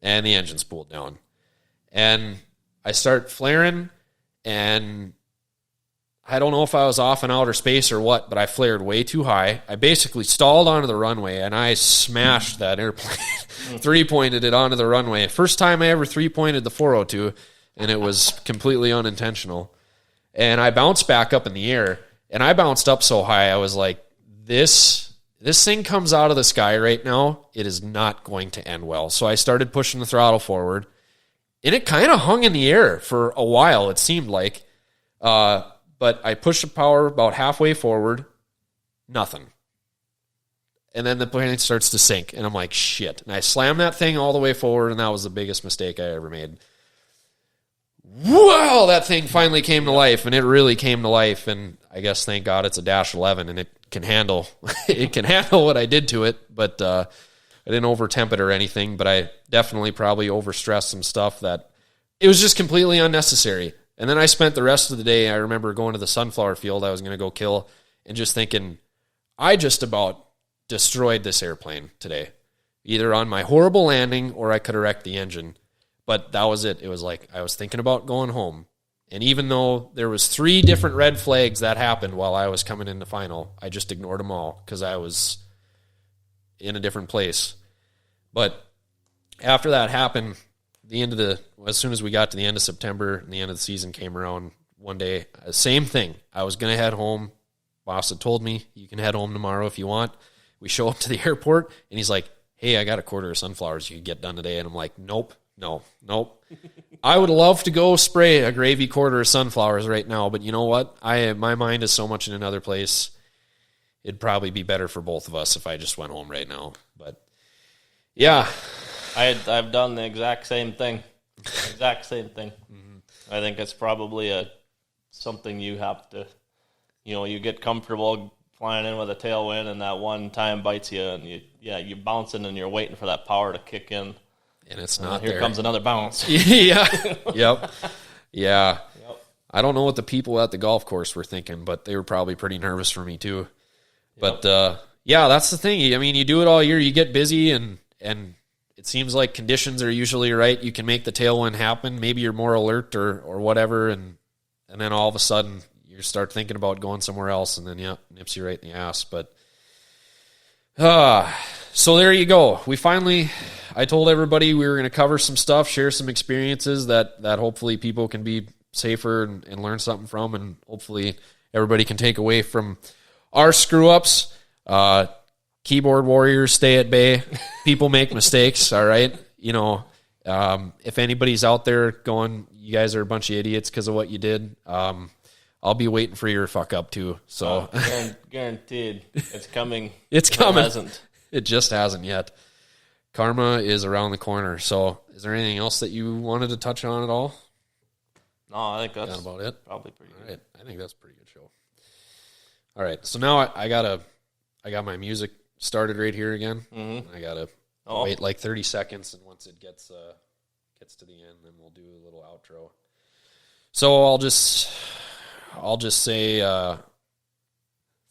and the engine spooled down. And I start flaring, and I don't know if I was off in outer space or what, but I flared way too high. I basically stalled onto the runway, and I smashed that airplane. Three-pointed it onto the runway. First time I ever three-pointed the 402, and it was completely unintentional. And I bounced back up in the air, and I bounced up so high, I was like, this thing comes out of the sky right now. It is not going to end well. So I started pushing the throttle forward, and it kind of hung in the air for a while, it seemed like. But I pushed the power about halfway forward, nothing. And then the plane starts to sink, and I'm like, shit. And I slammed that thing all the way forward, and that was the biggest mistake I ever made. Wow, that thing finally came to life, and it really came to life, and I guess, thank God, it's a Dash 11, and it can handle what I did to it, but I didn't over-temp it or anything, but I definitely probably overstressed some stuff that it was just completely unnecessary. And then I spent the rest of the day, I remember going to the sunflower field I was going to go kill, and just thinking, I just about destroyed this airplane today. Either on my horrible landing, or I could have wrecked the engine. But that was it. It was like I was thinking about going home. And even though there was 3 different red flags that happened while I was coming into final, I just ignored them all because I was in a different place. But after that happened, as soon as we got to the end of September and the end of the season came around, one day, same thing. I was going to head home. Boss had told me, you can head home tomorrow if you want. We show up to the airport, and he's like, hey, I got a quarter of sunflowers you can get done today. And I'm like, nope. I would love to go spray a gravy quarter of sunflowers right now, but you know what? My mind is so much in another place. It'd probably be better for both of us if I just went home right now. But, yeah. I've done the exact same thing. Mm-hmm. I think it's probably something you have to, you get comfortable flying in with a tailwind, and that one time bites you, and you're bouncing, and you're waiting for that power to kick in. And it's not here there. Comes another bounce. Yeah. Yep. Yeah. Yep. I don't know what the people at the golf course were thinking, but they were probably pretty nervous for me too. Yep. But, yeah, that's the thing. I mean, you do it all year, you get busy, and it seems like conditions are usually right. You can make the tailwind happen. Maybe you're more alert or whatever, and then all of a sudden you start thinking about going somewhere else, and then, nips you right in the ass. But, so there you go. I told everybody we were going to cover some stuff, share some experiences that hopefully people can be safer and learn something from, and hopefully everybody can take away from our screw-ups. Keyboard warriors, stay at bay. People make mistakes, all right? If anybody's out there going, you guys are a bunch of idiots because of what you did, I'll be waiting for your fuck up too. So guaranteed. It's coming. It's coming. It hasn't. It just hasn't yet. Karma is around the corner. So is there anything else that you wanted to touch on at all? No, I think that's about it. Probably pretty good. All right. I think that's a pretty good show. All right. So now I got my music started right here again. Mm-hmm. I got to wait like 30 seconds, and once it gets to the end, then we'll do a little outro. So I'll just say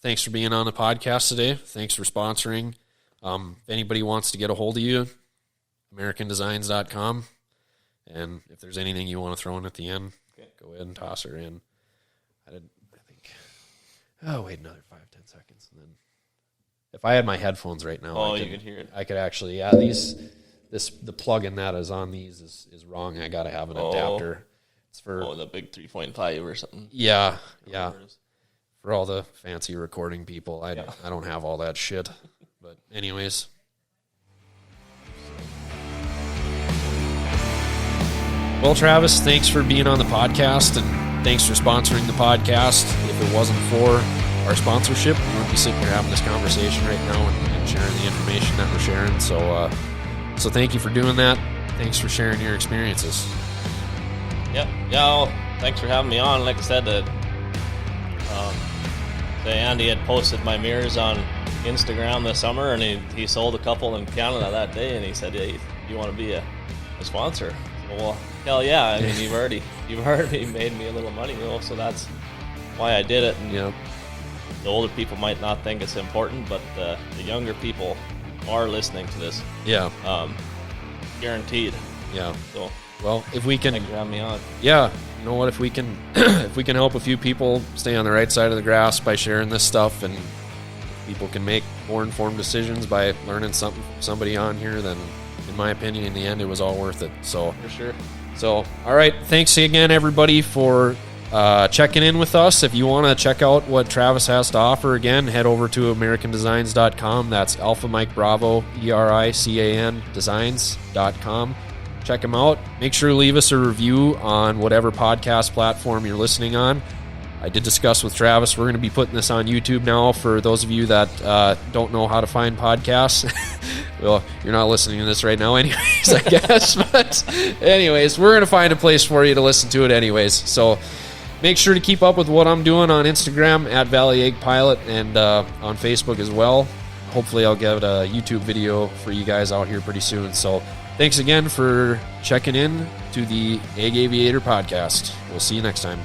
thanks for being on the podcast today. Thanks for sponsoring. If anybody wants to get a hold of you, AmericanDesigns.com. And if there's anything you want to throw in at the end, go ahead and toss her in. Wait another 5-10 seconds. And then if I had my headphones right now, you could hear it. I could actually, the plug in that is on these is wrong. I got to have an adapter. It's for the big 3.5 or something. Yeah. For all the fancy recording people, I don't have all that shit. But anyways. Well, Travis, thanks for being on the podcast, and thanks for sponsoring the podcast. If it wasn't for our sponsorship, we wouldn't be sitting here having this conversation right now and sharing the information that we're sharing. So thank you for doing that. Thanks for sharing your experiences. Yep. Yeah. Well, thanks for having me on. Like I said, Andy had posted my mirrors on Instagram this summer, and he sold a couple in Canada that day, and he said, "Hey, you want to be a sponsor?" So, well, hell yeah! I mean, you've already made me a little money, so that's why I did it. And the older people might not think it's important, but the younger people are listening to this. Yeah. Guaranteed. Yeah. So, well, if we can, thanks for having me on. Yeah. You know what? If we can, help a few people stay on the right side of the grass by sharing this stuff, and people can make more informed decisions by learning something from somebody on here, then, in my opinion, in the end, it was all worth it. So for sure. So, all right. Thanks again, everybody, for checking in with us. If you want to check out what Travis has to offer, again, head over to AmericanDesigns.com. That's Alpha Mike Bravo, ERICAN Designs.com. Check them out. Make sure to leave us a review on whatever podcast platform you're listening on. I did discuss with Travis, we're going to be putting this on YouTube now for those of you that don't know how to find podcasts. Well, you're not listening to this right now anyways, I guess. But anyways, we're going to find a place for you to listen to it anyways. So make sure to keep up with what I'm doing on Instagram at Valley Egg Pilot, and on Facebook as well. Hopefully I'll get a YouTube video for you guys out here pretty soon. So thanks again for checking in to the Ag Aviator Podcast. We'll see you next time.